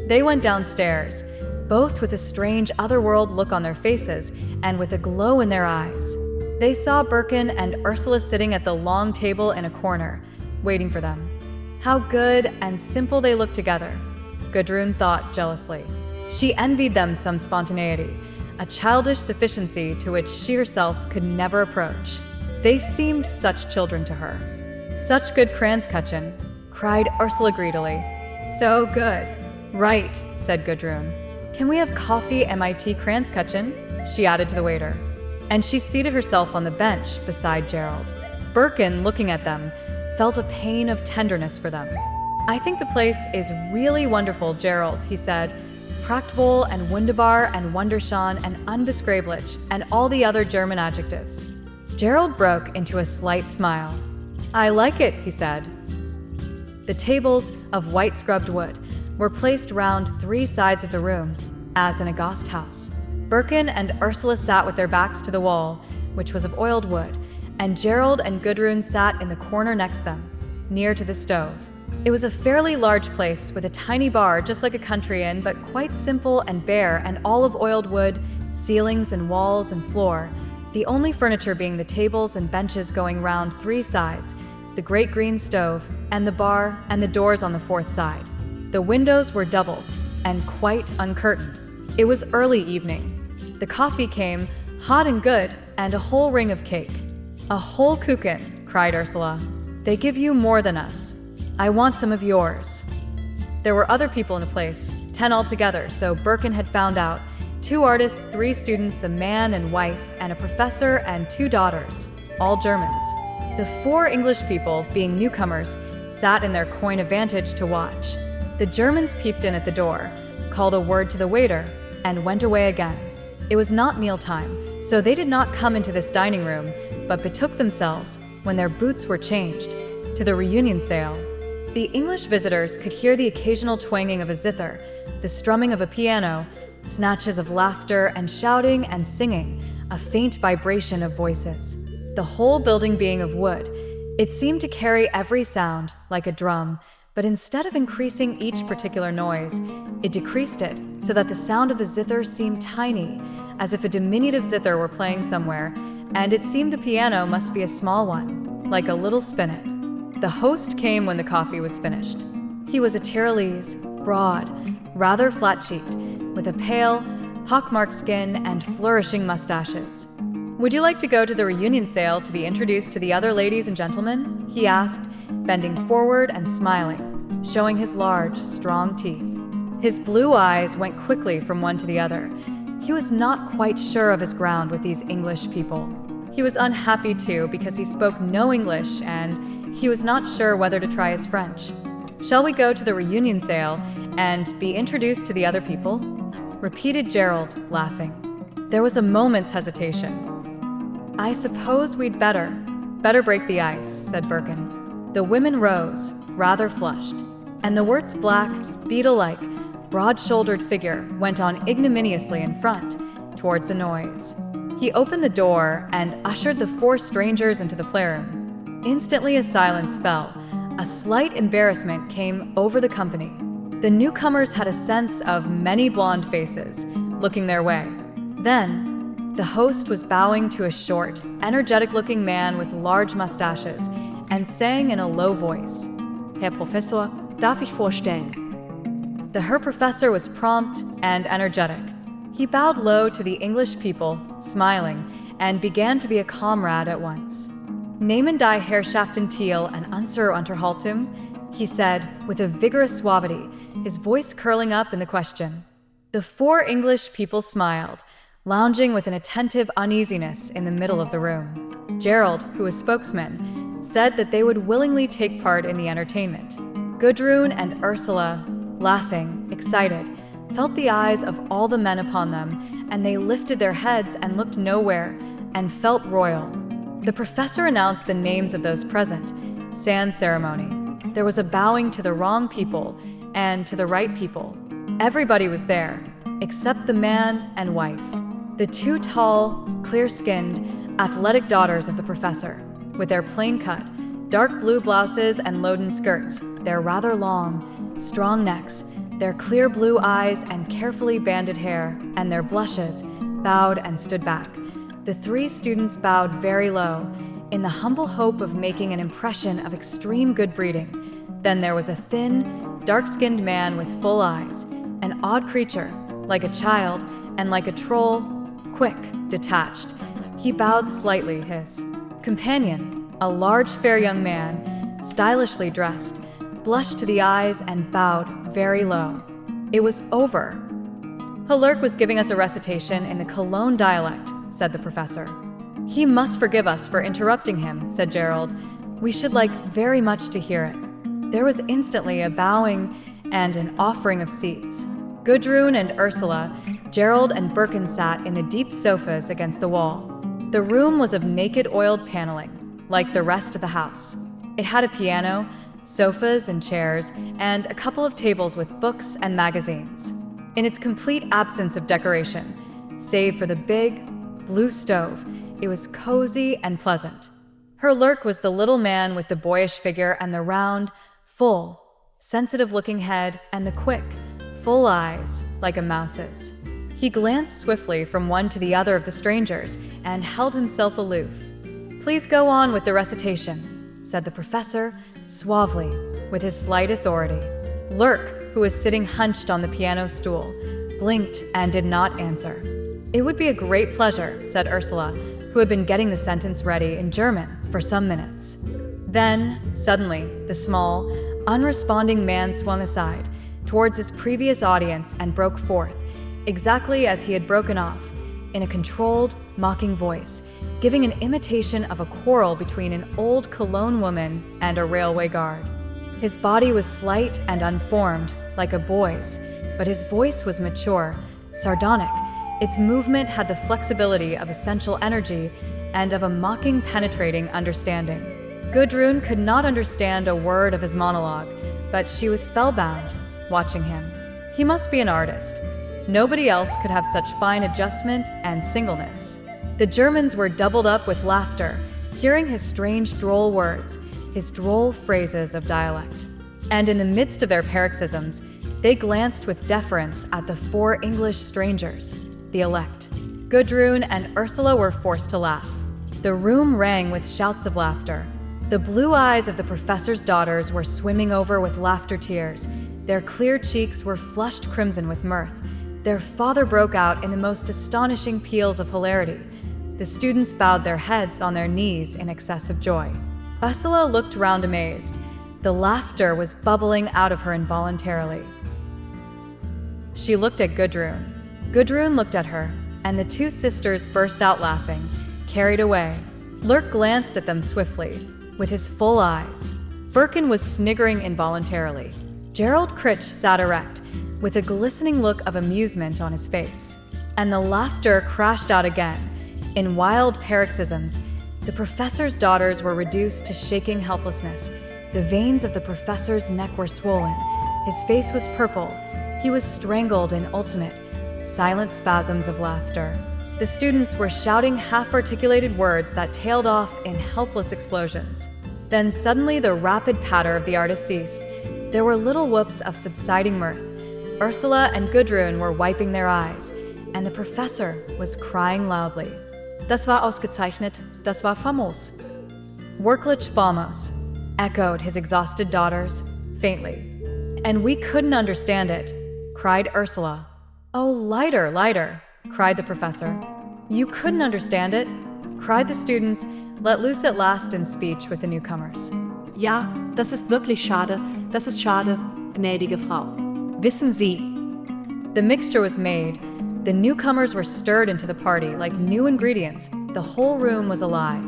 They went downstairs, both with a strange otherworld look on their faces and with a glow in their eyes. They saw Birkin and Ursula sitting at the long table in a corner, waiting for them. How good and simple they looked together, Gudrun thought jealously. She envied them some spontaneity, a childish sufficiency to which she herself could never approach. They seemed such children to her. "Such good Kranskutchen," cried Ursula greedily. "So good." "Right," said Gudrun. "Can we have coffee MIT Kranskutchen?" she added to the waiter. And she seated herself on the bench beside Gerald. Birkin, looking at them, felt a pain of tenderness for them. "I think the place is really wonderful, Gerald," he said. "Prachtvoll and wunderbar and wunderschön and unbeschreiblich and all the other German adjectives." Gerald broke into a slight smile. "I like it," he said. The tables, of white scrubbed wood, were placed round 3 sides of the room, as in a Gasthaus. Birkin and Ursula sat with their backs to the wall, which was of oiled wood, and Gerald and Gudrun sat in the corner next them, near to the stove. It was a fairly large place with a tiny bar just like a country inn, but quite simple and bare and all of oiled wood, ceilings and walls and floor, the only furniture being the tables and benches going round 3 sides, the great green stove, and the bar and the doors on the 4th side. The windows were double and quite uncurtained. It was early evening. The coffee came, hot and good, and a whole ring of cake. "A whole kuchen," cried Ursula. "They give you more than us. I want some of yours." There were other people in the place, 10 altogether, so Birkin had found out. 2 artists, 3 students, a man and wife, and a professor and 2 daughters, all Germans. The 4 English people, being newcomers, sat in their coign of vantage to watch. The Germans peeped in at the door, called a word to the waiter, and went away again. It was not mealtime, so they did not come into this dining room, but betook themselves, when their boots were changed, to the reunion sale. The English visitors could hear the occasional twanging of a zither, the strumming of a piano, snatches of laughter and shouting and singing, a faint vibration of voices. The whole building being of wood, it seemed to carry every sound, like a drum, but instead of increasing each particular noise, it decreased it, so that the sound of the zither seemed tiny, as if a diminutive zither were playing somewhere, and it seemed the piano must be a small one, like a little spinet. The host came when the coffee was finished. He was a Tyrolese, broad, rather flat-cheeked, with a pale, pockmarked skin and flourishing mustaches. "Would you like to go to the reunion sale to be introduced to the other ladies and gentlemen?" he asked, bending forward and smiling, showing his large, strong teeth. His blue eyes went quickly from one to the other. He was not quite sure of his ground with these English people. He was unhappy too because he spoke no English and he was not sure whether to try his French. "Shall we go to the reunion sale and be introduced to the other people?" repeated Gerald, laughing. There was a moment's hesitation. "I suppose we'd better break the ice," said Birkin. The women rose, rather flushed, and the Wirt's black, beetle-like, broad-shouldered figure went on ignominiously in front, towards the noise. He opened the door and ushered the four strangers into the playroom. Instantly a silence fell. A slight embarrassment came over the company. The newcomers had a sense of many blonde faces looking their way. Then, the host was bowing to a short, energetic-looking man with large mustaches and saying in a low voice, Herr Professor, darf ich vorstellen? The Herr Professor was prompt and energetic. He bowed low to the English people, smiling, and began to be a comrade at once. "Nehmen die Herrschaften Thiel and Unser Unterhaltung?" he said with a vigorous suavity, his voice curling up in the question. The four English people smiled, lounging with an attentive uneasiness in the middle of the room. Gerald, who was spokesman, said that they would willingly take part in the entertainment. Gudrun and Ursula, laughing, excited, felt the eyes of all the men upon them, and they lifted their heads and looked nowhere, and felt royal. The professor announced the names of those present, sans ceremony. There was a bowing to the wrong people and to the right people. Everybody was there, except the man and wife, the two tall, clear-skinned, athletic daughters of the professor, with their plain-cut, dark blue blouses and loden skirts, their rather long, strong necks, their clear blue eyes and carefully banded hair, and their blushes, bowed and stood back. The three students bowed very low, in the humble hope of making an impression of extreme good breeding. Then there was a thin, dark-skinned man with full eyes, an odd creature, like a child, and like a troll, quick, detached. He bowed slightly. His companion, a large, fair young man, stylishly dressed, blushed to the eyes and bowed very low. It was over. Hallerk was giving us a recitation in the Cologne dialect, said the professor. He must forgive us for interrupting him, said Gerald. We should like very much to hear it. There was instantly a bowing and an offering of seats. Gudrun and Ursula, Gerald and Birkin sat in the deep sofas against the wall. The room was of naked oiled paneling, like the rest of the house. It had a piano, sofas and chairs, and a couple of tables with books and magazines. In its complete absence of decoration, save for the big, blue stove, it was cozy and pleasant. Hallerk was the little man with the boyish figure and the round, full, sensitive-looking head and the quick, full eyes like a mouse's. He glanced swiftly from one to the other of the strangers and held himself aloof. Please go on with the recitation, said the professor, suavely, with his slight authority. Hallerk, who was sitting hunched on the piano stool, blinked and did not answer. It would be a great pleasure, said Ursula, who had been getting the sentence ready in German for some minutes. Then, suddenly, the small, unresponding man swung aside towards his previous audience and broke forth, exactly as he had broken off, in a controlled, mocking voice, giving an imitation of a quarrel between an old Cologne woman and a railway guard. His body was slight and unformed, like a boy's, but his voice was mature, sardonic. Its movement had the flexibility of essential energy and of a mocking, penetrating understanding. Gudrun could not understand a word of his monologue, but she was spellbound, watching him. He must be an artist. Nobody else could have such fine adjustment and singleness. The Germans were doubled up with laughter, hearing his strange, droll words, his droll phrases of dialect. And in the midst of their paroxysms, they glanced with deference at the four English strangers, the elect. Gudrun and Ursula were forced to laugh. The room rang with shouts of laughter. The blue eyes of the professor's daughters were swimming over with laughter tears. Their clear cheeks were flushed crimson with mirth. Their father broke out in the most astonishing peals of hilarity. The students bowed their heads on their knees in excessive joy. Ursula looked round amazed. The laughter was bubbling out of her involuntarily. She looked at Gudrun. Gudrun looked at her, and the two sisters burst out laughing, carried away. Lurk glanced at them swiftly, with his full eyes. Birkin was sniggering involuntarily. Gerald Critch sat erect, with a glistening look of amusement on his face. And the laughter crashed out again. In wild paroxysms, the professor's daughters were reduced to shaking helplessness. The veins of the professor's neck were swollen. His face was purple. He was strangled in ultimate, silent spasms of laughter. The students were shouting half-articulated words that tailed off in helpless explosions. Then suddenly the rapid patter of the artist ceased. There were little whoops of subsiding mirth. Ursula and Gudrun were wiping their eyes, and the professor was crying loudly. Das war ausgezeichnet, das war famos. Wirklich famos, echoed his exhausted daughters, faintly. And we couldn't understand it, cried Ursula. Oh, lighter, lighter, cried the professor. You couldn't understand it, cried the students, let loose at last in speech with the newcomers. Ja, das ist wirklich schade, das ist schade, gnädige Frau. Wissen Sie. The mixture was made. The newcomers were stirred into the party like new ingredients. The whole room was alive.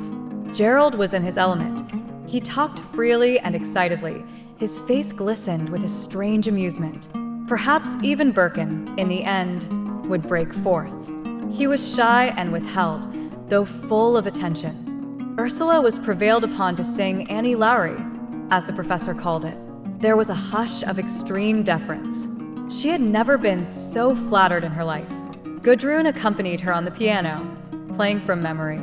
Gerald was in his element. He talked freely and excitedly. His face glistened with a strange amusement. Perhaps even Birkin, in the end, would break forth. He was shy and withheld, though full of attention. Ursula was prevailed upon to sing Annie Lowry, as the professor called it. There was a hush of extreme deference. She had never been so flattered in her life. Gudrun accompanied her on the piano, playing from memory.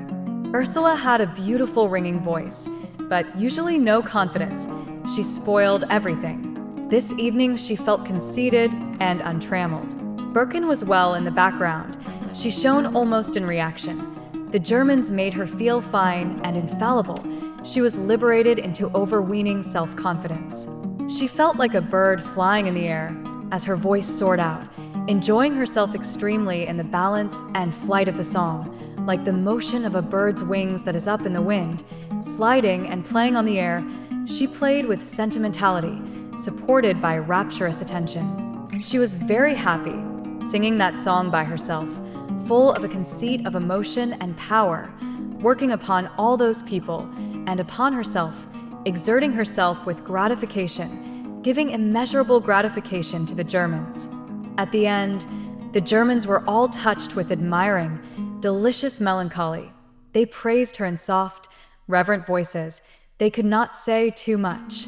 Ursula had a beautiful ringing voice, but usually no confidence. She spoiled everything. This evening she felt conceited and untrammeled. Birkin was well in the background. She shone almost in reaction. The Germans made her feel fine and infallible. She was liberated into overweening self-confidence. She felt like a bird flying in the air as her voice soared out, enjoying herself extremely in the balance and flight of the song, like the motion of a bird's wings that is up in the wind, sliding and playing on the air. She played with sentimentality, supported by rapturous attention. She was very happy, singing that song by herself, full of a conceit of emotion and power, working upon all those people and upon herself, exerting herself with gratification, giving immeasurable gratification to the Germans. At the end, the Germans were all touched with admiring, delicious melancholy. They praised her in soft, reverent voices. They could not say too much.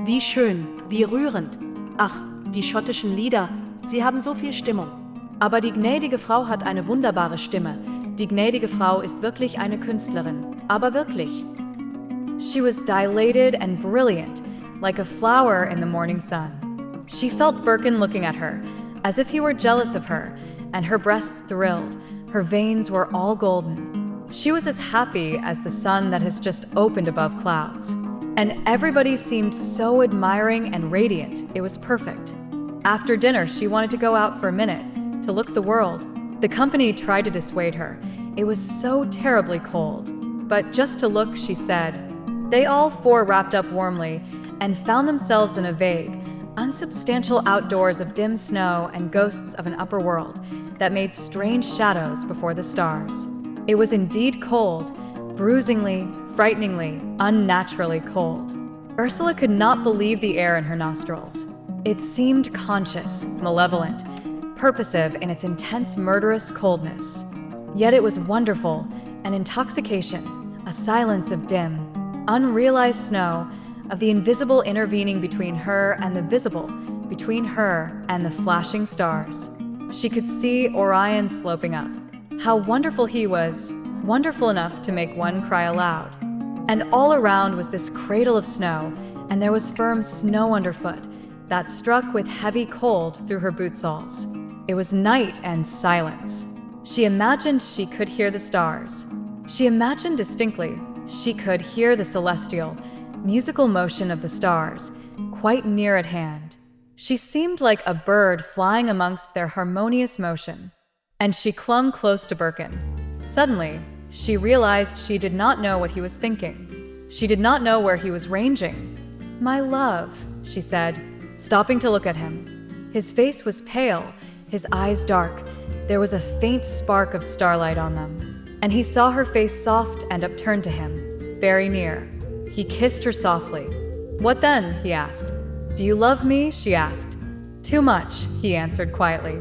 Wie schön, wie rührend. Ach, die schottischen Lieder, sie haben so viel Stimmung. Aber die gnädige Frau hat eine wunderbare Stimme. Die gnädige Frau ist wirklich eine Künstlerin. Aber wirklich. She was dilated and brilliant, like a flower in the morning sun. She felt Birkin looking at her, as if he were jealous of her, and her breasts thrilled. Her veins were all golden. She was as happy as the sun that has just opened above clouds. And everybody seemed so admiring and radiant, it was perfect. After dinner, she wanted to go out for a minute, to look at the world. The company tried to dissuade her. It was so terribly cold. But just to look, she said. They all four wrapped up warmly and found themselves in a vague, unsubstantial outdoors of dim snow and ghosts of an upper world that made strange shadows before the stars. It was indeed cold, bruisingly, frighteningly, unnaturally cold. Ursula could not believe the air in her nostrils. It seemed conscious, malevolent, purposive in its intense murderous coldness. Yet it was wonderful, an intoxication, a silence of dim, unrealized snow, of the invisible intervening between her and the visible, between her and the flashing stars. She could see Orion sloping up. How wonderful he was, wonderful enough to make one cry aloud. And all around was this cradle of snow, and there was firm snow underfoot that struck with heavy cold through her boot soles. It was night and silence. She imagined she could hear the stars. She imagined distinctly, She could hear the celestial, musical motion of the stars, quite near at hand. She seemed like a bird flying amongst their harmonious motion, and she clung close to Birkin. Suddenly, she realized she did not know what he was thinking. She did not know where he was ranging. "My love," she said, stopping to look at him. His face was pale, his eyes dark. There was a faint spark of starlight on them, and he saw her face soft and upturned to him, very near. He kissed her softly. "What then?" he asked. "Do you love me?" she asked. "Too much," he answered quietly.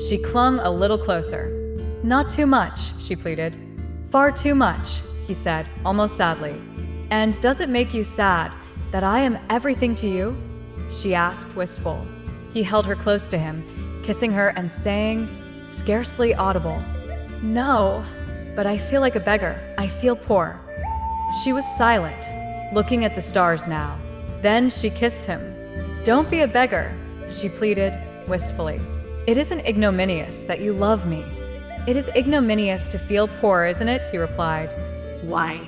She clung a little closer. "Not too much," she pleaded. "Far too much," he said, almost sadly. "And does it make you sad that I am everything to you?" she asked, wistful. He held her close to him, kissing her and saying, scarcely audible, "No, but I feel like a beggar. I feel poor." She was silent, looking at the stars now. Then she kissed him. "Don't be a beggar," she pleaded, wistfully. "It isn't ignominious that you love me." "It is ignominious to feel poor, isn't it?" he replied. Why?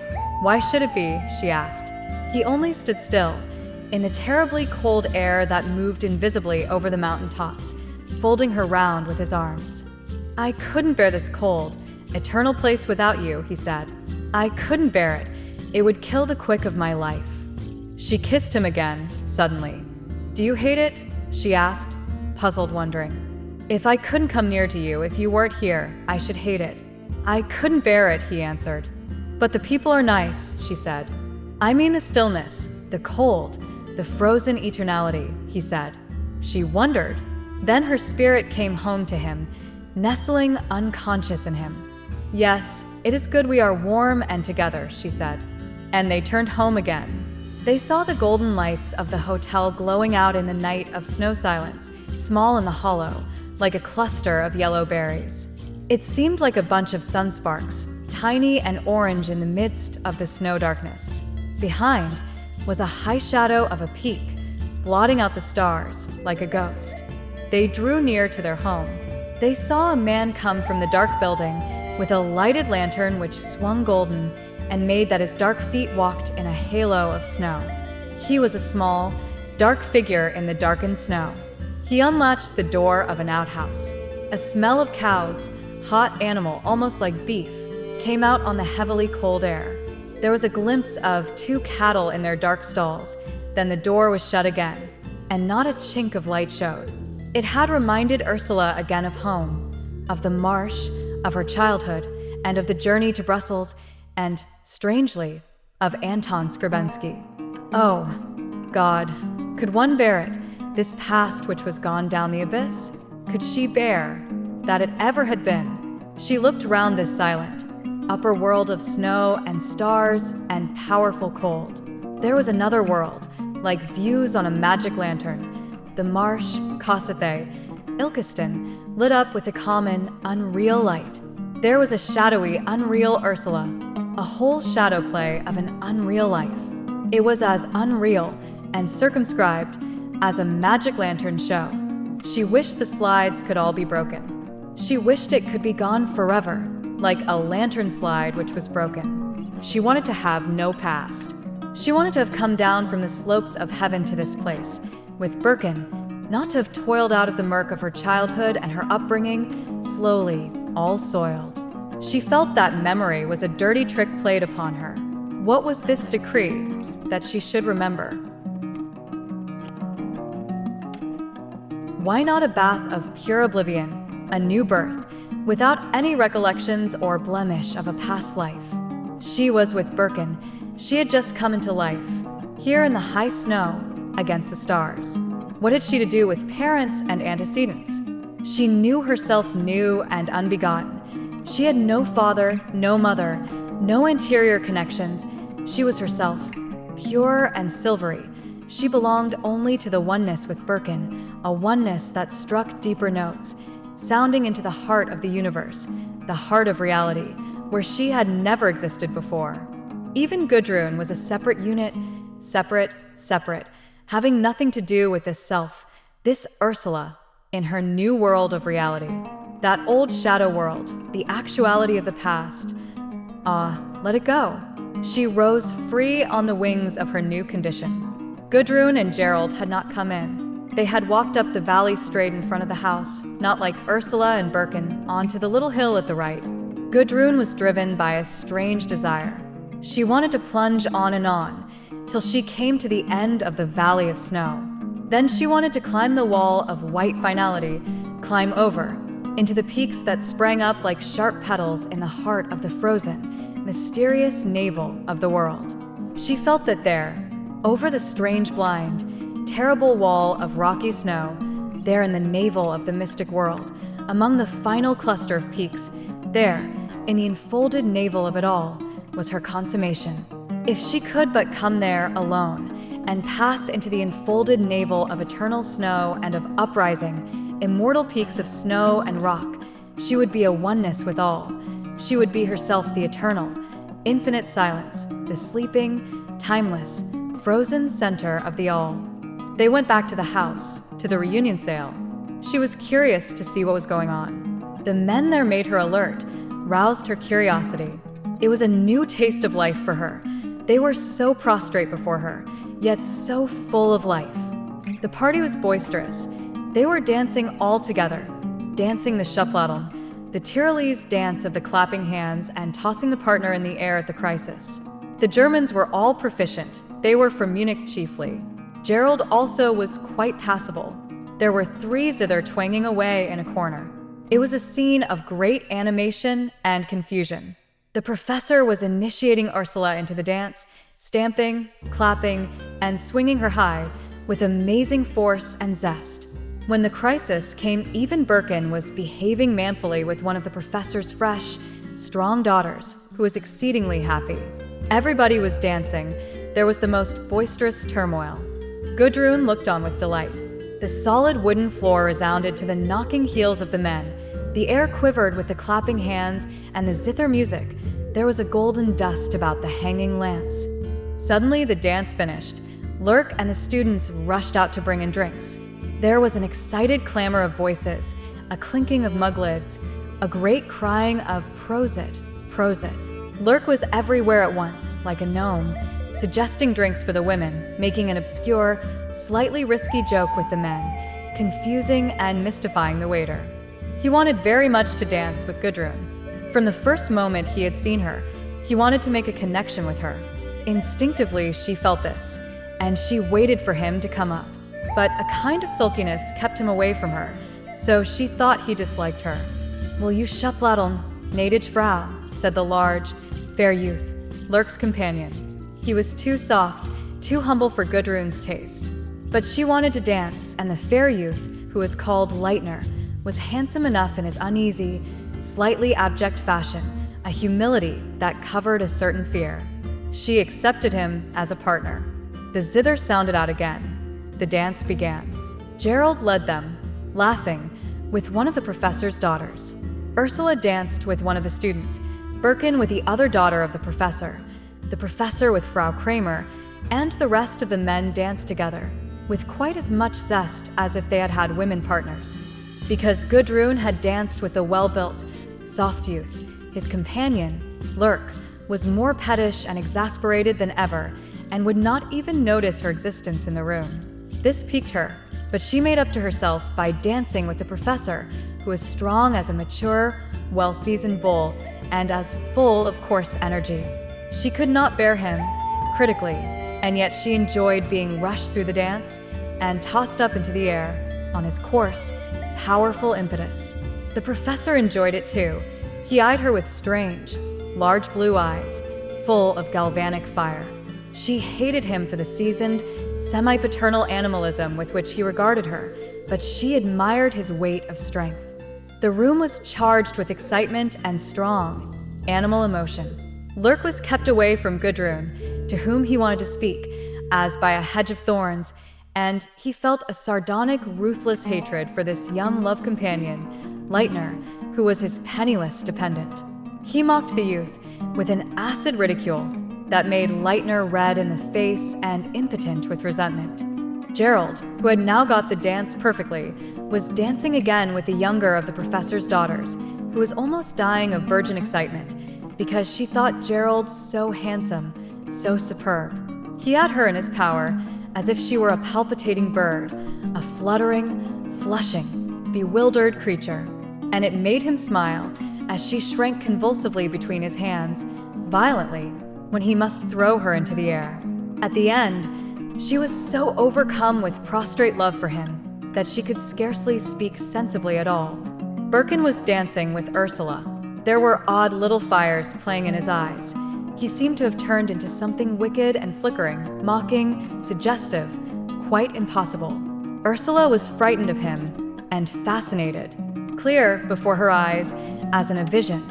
"Why should it be?" she asked. He only stood still, in the terribly cold air that moved invisibly over the mountain tops, folding her round with his arms. "I couldn't bear this cold, eternal place without you," he said. "I couldn't bear it. It would kill the quick of my life." She kissed him again, suddenly. "Do you hate it?" she asked, puzzled, wondering. "If I couldn't come near to you, if you weren't here, I should hate it." "I couldn't bear it," he answered. "But the people are nice," she said. "I mean the stillness, the cold, the frozen eternality," he said. She wondered. Then her spirit came home to him, nestling unconscious in him. "Yes, it is good we are warm and together," she said. And they turned home again. They saw the golden lights of the hotel glowing out in the night of snow silence, small in the hollow, like a cluster of yellow berries. It seemed like a bunch of sunsparks, tiny and orange in the midst of the snow darkness. Behind was a high shadow of a peak, blotting out the stars like a ghost. They drew near to their home. They saw a man come from the dark building with a lighted lantern which swung golden and made that his dark feet walked in a halo of snow. He was a small, dark figure in the darkened snow. He unlatched the door of an outhouse. A smell of cows, hot animal almost like beef, came out on the heavily cold air. There was a glimpse of 2 cattle in their dark stalls. Then the door was shut again, and not a chink of light showed. It had reminded Ursula again of home, of the marsh, of her childhood, and of the journey to Brussels, and, strangely, of Anton Skrabensky. Oh, God, could one bear it, this past which was gone down the abyss? Could she bear that it ever had been? She looked round this silent, upper world of snow and stars and powerful cold. There was another world, like views on a magic lantern. The marsh, Kossethe, Ilkeston, lit up with a common, unreal light. There was a shadowy, unreal Ursula, a whole shadow play of an unreal life. It was as unreal and circumscribed as a magic lantern show. She wished the slides could all be broken. She wished it could be gone forever, like a lantern slide which was broken. She wanted to have no past. She wanted to have come down from the slopes of heaven to this place, with Birkin, not to have toiled out of the murk of her childhood and her upbringing, slowly, all soiled. She felt that memory was a dirty trick played upon her. What was this decree that she should remember? Why not a bath of pure oblivion, a new birth, without any recollections or blemish of a past life? She was with Birkin. She had just come into life, here in the high snow, against the stars. What had she to do with parents and antecedents? She knew herself new and unbegotten. She had no father, no mother, no interior connections. She was herself, pure and silvery. She belonged only to the oneness with Birkin, a oneness that struck deeper notes, sounding into the heart of the universe, the heart of reality, where she had never existed before. Even Gudrun was a separate unit, separate, having nothing to do with this self, this Ursula, in her new world of reality. That old shadow world, the actuality of the past. Let it go. She rose free on the wings of her new condition. Gudrun and Gerald had not come in. They had walked up the valley straight in front of the house, not like Ursula and Birkin, onto the little hill at the right. Gudrun was driven by a strange desire. She wanted to plunge on, till she came to the end of the valley of snow. Then she wanted to climb the wall of white finality, climb over, into the peaks that sprang up like sharp petals in the heart of the frozen, mysterious navel of the world. She felt that there, over the strange blind, terrible wall of rocky snow, there in the navel of the mystic world, among the final cluster of peaks, there, in the enfolded navel of it all, was her consummation. If she could but come there alone, and pass into the enfolded navel of eternal snow and of uprising, immortal peaks of snow and rock, she would be a oneness with all. She would be herself the eternal, infinite silence, the sleeping, timeless, frozen center of the all. They went back to the house, to the reunion sale. She was curious to see what was going on. The men there made her alert, roused her curiosity. It was a new taste of life for her. They were so prostrate before her, yet so full of life. The party was boisterous. They were dancing all together, dancing the Schapladeln, the Tyrolese dance of the clapping hands and tossing the partner in the air at the crisis. The Germans were all proficient. They were from Munich chiefly. Gerald also was quite passable. There were 3 zither twanging away in a corner. It was a scene of great animation and confusion. The professor was initiating Ursula into the dance, stamping, clapping, and swinging her high with amazing force and zest. When the crisis came, even Birkin was behaving manfully with one of the professor's fresh, strong daughters, who was exceedingly happy. Everybody was dancing. There was the most boisterous turmoil. Gudrun looked on with delight. The solid wooden floor resounded to the knocking heels of the men. The air quivered with the clapping hands and the zither music. There was a golden dust about the hanging lamps. Suddenly, the dance finished. Lurk and the students rushed out to bring in drinks. There was an excited clamor of voices, a clinking of mug lids, a great crying of "Prosit, Prosit." Lurk was everywhere at once, like a gnome, suggesting drinks for the women, making an obscure, slightly risky joke with the men, confusing and mystifying the waiter. He wanted very much to dance with Gudrun. From the first moment he had seen her, he wanted to make a connection with her. Instinctively, she felt this, and she waited for him to come up. But a kind of sulkiness kept him away from her, so she thought he disliked her. "Will you Schapladeln, gnädige Frau?" said the large, fair youth, Lurk's companion. He was too soft, too humble for Gudrun's taste. But she wanted to dance, and the fair youth, who was called Leitner, was handsome enough in his uneasy, slightly abject fashion, a humility that covered a certain fear. She accepted him as a partner. The zither sounded out again. The dance began. Gerald led them, laughing, with one of the professor's daughters. Ursula danced with one of the students, Birkin with the other daughter of the professor with Frau Kramer, and the rest of the men danced together, with quite as much zest as if they had had women partners. Because Gudrun had danced with the well-built, soft youth, his companion, Lurk, was more pettish and exasperated than ever, and would not even notice her existence in the room. This piqued her, but she made up to herself by dancing with the professor, who was strong as a mature, well-seasoned bull, and as full of coarse energy. She could not bear him, critically, and yet she enjoyed being rushed through the dance and tossed up into the air on his coarse, powerful impetus. The professor enjoyed it too. He eyed her with strange, large blue eyes, full of galvanic fire. She hated him for the seasoned, semi-paternal animalism with which he regarded her, but she admired his weight of strength. The room was charged with excitement and strong, animal emotion. Lurk was kept away from Gudrun, to whom he wanted to speak, as by a hedge of thorns, and he felt a sardonic, ruthless hatred for this young love companion, Leitner, who was his penniless dependent. He mocked the youth with an acid ridicule that made Leitner red in the face and impotent with resentment. Gerald, who had now got the dance perfectly, was dancing again with the younger of the professor's daughters, who was almost dying of virgin excitement, because she thought Gerald so handsome, so superb. He had her in his power, as if she were a palpitating bird, a fluttering, flushing, bewildered creature. And it made him smile as she shrank convulsively between his hands, violently, when he must throw her into the air. At the end, she was so overcome with prostrate love for him that she could scarcely speak sensibly at all. Birkin was dancing with Ursula. There were odd little fires playing in his eyes. He seemed to have turned into something wicked and flickering, mocking, suggestive, quite impossible. Ursula was frightened of him and fascinated. Clear before her eyes, as in a vision,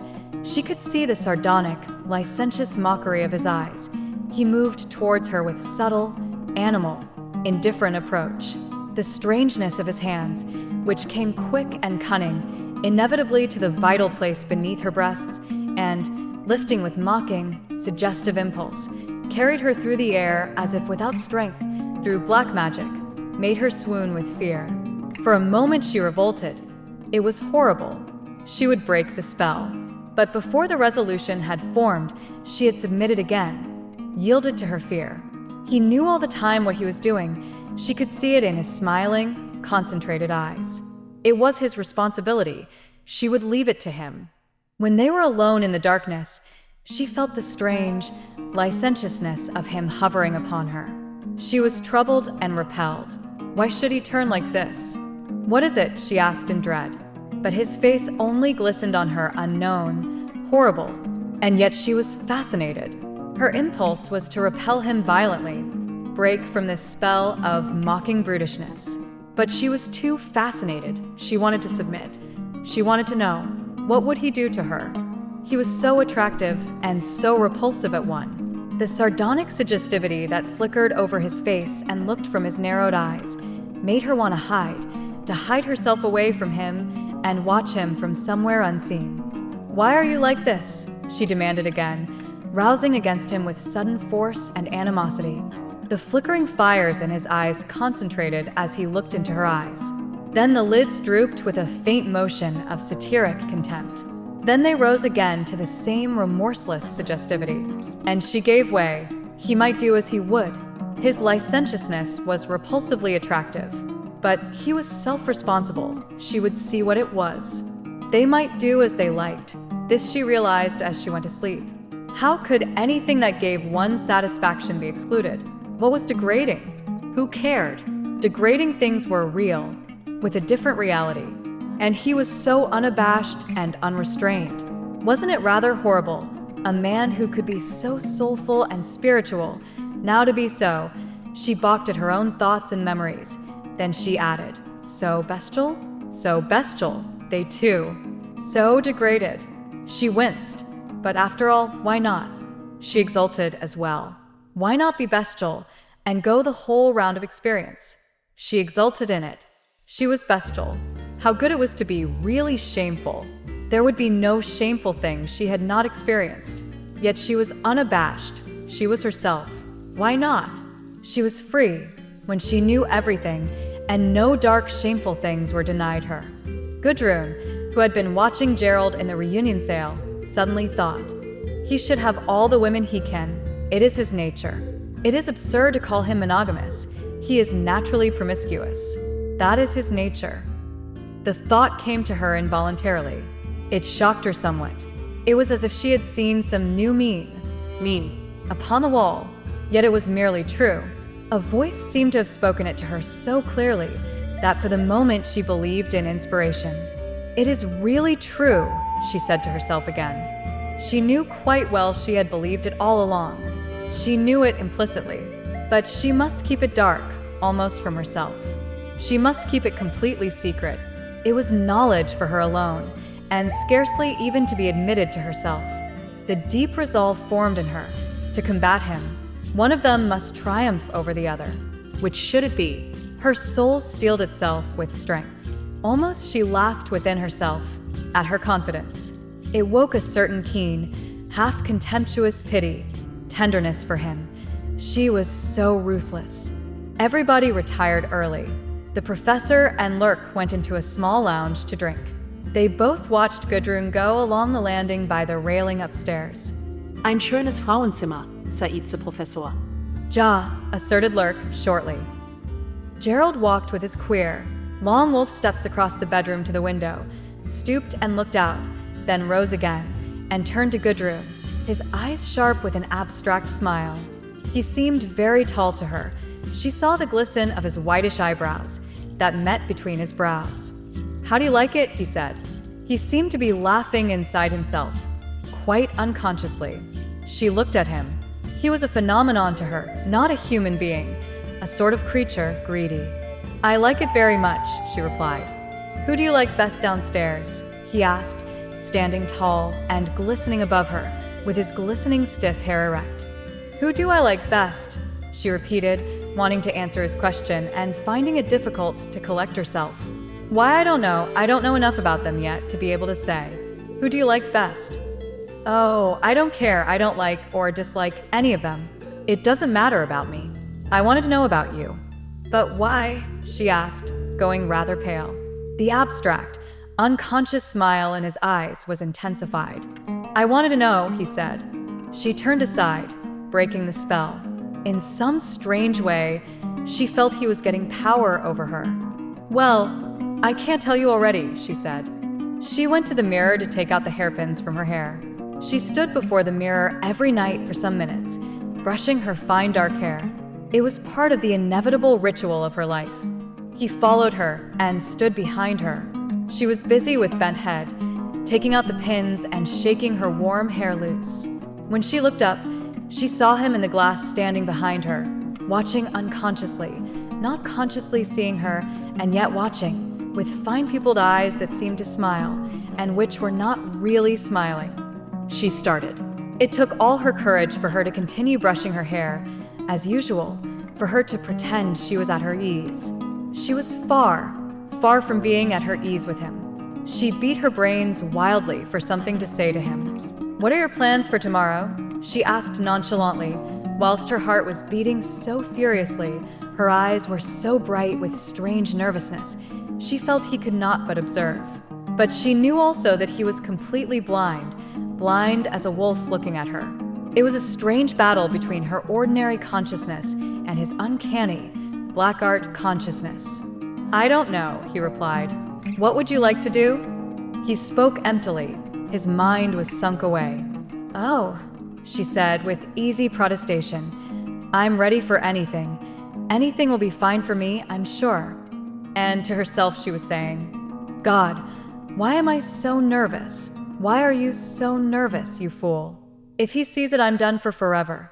she could see the sardonic, licentious mockery of his eyes. He moved towards her with subtle, animal, indifferent approach. The strangeness of his hands, which came quick and cunning, inevitably to the vital place beneath her breasts, and, lifting with mocking, suggestive impulse, carried her through the air as if without strength, through black magic, made her swoon with fear. For a moment she revolted. It was horrible. She would break the spell. But before the resolution had formed, she had submitted again, yielded to her fear. He knew all the time what he was doing. She could see it in his smiling, concentrated eyes. It was his responsibility. She would leave it to him. When they were alone in the darkness, she felt the strange licentiousness of him hovering upon her. She was troubled and repelled. Why should he turn like this? "What is it?" she asked in dread. But his face only glistened on her, unknown, horrible, and yet she was fascinated. Her impulse was to repel him violently, break from this spell of mocking brutishness. But she was too fascinated. She wanted to submit. She wanted to know, what would he do to her? He was so attractive and so repulsive at one. The sardonic suggestivity that flickered over his face and looked from his narrowed eyes made her want to hide herself away from him and watch him from somewhere unseen. "Why are you like this?" she demanded again, rousing against him with sudden force and animosity. The flickering fires in his eyes concentrated as he looked into her eyes. Then the lids drooped with a faint motion of satiric contempt. Then they rose again to the same remorseless suggestivity. And she gave way. He might do as he would. His licentiousness was repulsively attractive. But he was self-responsible. She would see what it was. They might do as they liked. This she realized as she went to sleep. How could anything that gave one satisfaction be excluded? What was degrading? Who cared? Degrading things were real, with a different reality. And he was so unabashed and unrestrained. Wasn't it rather horrible? A man who could be so soulful and spiritual, now to be so. She balked at her own thoughts and memories. Then she added, so bestial? So bestial, they too. So degraded. She winced. But after all, why not? She exulted as well. Why not be bestial and go the whole round of experience? She exulted in it. She was bestial. How good it was to be really shameful. There would be no shameful thing she had not experienced. Yet she was unabashed. She was herself. Why not? She was free when she knew everything, and no dark, shameful things were denied her. Gudrun, who had been watching Gerald in the reunion sale, suddenly thought, he should have all the women he can. It is his nature. It is absurd to call him monogamous. He is naturally promiscuous. That is his nature. The thought came to her involuntarily. It shocked her somewhat. It was as if she had seen some new mean upon the wall, yet it was merely true. A voice seemed to have spoken it to her so clearly that for the moment she believed in inspiration. It is really true, she said to herself again. She knew quite well she had believed it all along. She knew it implicitly, but she must keep it dark, almost from herself. She must keep it completely secret. It was knowledge for her alone, and scarcely even to be admitted to herself. The deep resolve formed in her to combat him. One of them must triumph over the other. Which should it be? Her soul steeled itself with strength. Almost she laughed within herself at her confidence. It woke a certain keen, half-contemptuous pity, tenderness for him. She was so ruthless. Everybody retired early. The professor and Lurk went into a small lounge to drink. They both watched Gudrun go along the landing by the railing upstairs. Ein schönes Frauenzimmer, Saidze Professor. Ja, asserted Lurk shortly. Gerald walked with his queer, long wolf steps across the bedroom to the window, stooped and looked out, then rose again, and turned to Gudrun, his eyes sharp with an abstract smile. He seemed very tall to her. She saw the glisten of his whitish eyebrows that met between his brows. "How do you like it?" he said. He seemed to be laughing inside himself, quite unconsciously. She looked at him. He was a phenomenon to her, not a human being, a sort of creature, greedy. "I like it very much," she replied. "Who do you like best downstairs?" he asked, standing tall and glistening above her, with his glistening stiff hair erect. "Who do I like best?" she repeated, wanting to answer his question and finding it difficult to collect herself. "Why, I don't know. I don't know enough about them yet to be able to say. Who do you like best?" "Oh, I don't care. I don't like or dislike any of them. It doesn't matter about me. I wanted to know about you." "But why?" she asked, going rather pale. The abstract, unconscious smile in his eyes was intensified. "I wanted to know," he said. She turned aside, breaking the spell. In some strange way, she felt he was getting power over her. "Well, I can't tell you already," she said. She went to the mirror to take out the hairpins from her hair. She stood before the mirror every night for some minutes, brushing her fine dark hair. It was part of the inevitable ritual of her life. He followed her and stood behind her. She was busy with bent head, taking out the pins and shaking her warm hair loose. When she looked up, she saw him in the glass standing behind her, watching unconsciously, not consciously seeing her, and yet watching, with fine-pupiled eyes that seemed to smile, and which were not really smiling. She started. It took all her courage for her to continue brushing her hair, as usual, for her to pretend she was at her ease. She was far, far from being at her ease with him. She beat her brains wildly for something to say to him. "What are your plans for tomorrow?" she asked nonchalantly, whilst her heart was beating so furiously, her eyes were so bright with strange nervousness, she felt he could not but observe. But she knew also that he was completely blind as a wolf looking at her. It was a strange battle between her ordinary consciousness and his uncanny, black art consciousness. "I don't know," he replied. "What would you like to do?" He spoke emptily. His mind was sunk away. "Oh," she said with easy protestation. "I'm ready for anything. Anything will be fine for me, I'm sure." And to herself she was saying, "God, why am I so nervous? Why are you so nervous, you fool? If he sees it, I'm done for forever.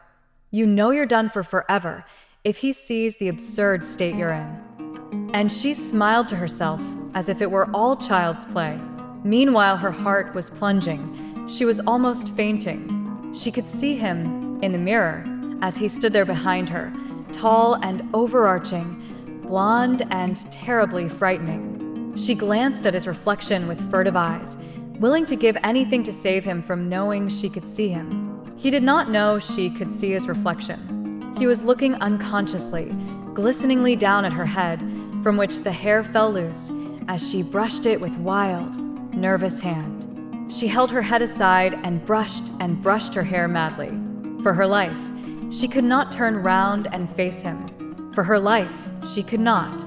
You know you're done for forever if he sees the absurd state you're in." And she smiled to herself as if it were all child's play. Meanwhile, her heart was plunging. She was almost fainting. She could see him in the mirror as he stood there behind her, tall and overarching, blonde and terribly frightening. She glanced at his reflection with furtive eyes, willing to give anything to save him from knowing she could see him. He did not know she could see his reflection. He was looking unconsciously, glisteningly down at her head, from which the hair fell loose as she brushed it with wild, nervous hand. She held her head aside and brushed her hair madly. For her life, she could not turn round and face him. For her life, she could not.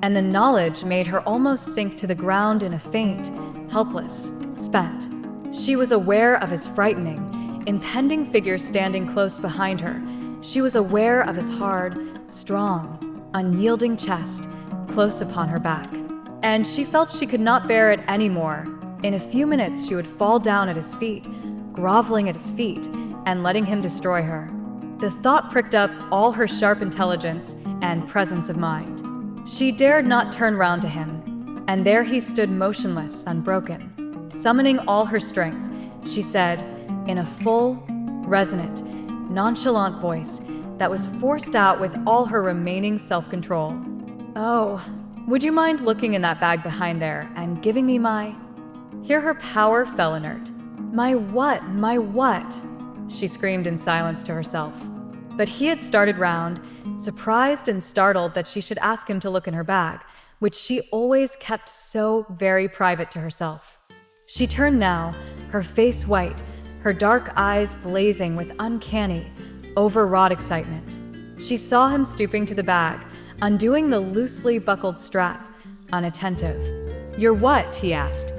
And the knowledge made her almost sink to the ground in a faint, helpless, spent. She was aware of his frightening, impending figure standing close behind her. She was aware of his hard, strong, unyielding chest close upon her back. And she felt she could not bear it anymore. In a few minutes she would fall down at his feet, groveling at his feet, and letting him destroy her. The thought pricked up all her sharp intelligence and presence of mind. She dared not turn round to him, and there he stood motionless, unbroken. Summoning all her strength, she said, in a full, resonant, nonchalant voice that was forced out with all her remaining self-control. "Oh, would you mind looking in that bag behind there and giving me my—" Here her power fell inert. "My what? My what?" she screamed in silence to herself. But he had started round, surprised and startled that she should ask him to look in her bag, which she always kept so very private to herself. She turned now, her face white, her dark eyes blazing with uncanny, overwrought excitement. She saw him stooping to the bag, undoing the loosely buckled strap, unattentive. "You're what?" he asked.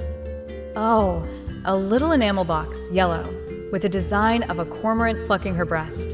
Oh, a little enamel box, yellow, with a design of a cormorant plucking her breast.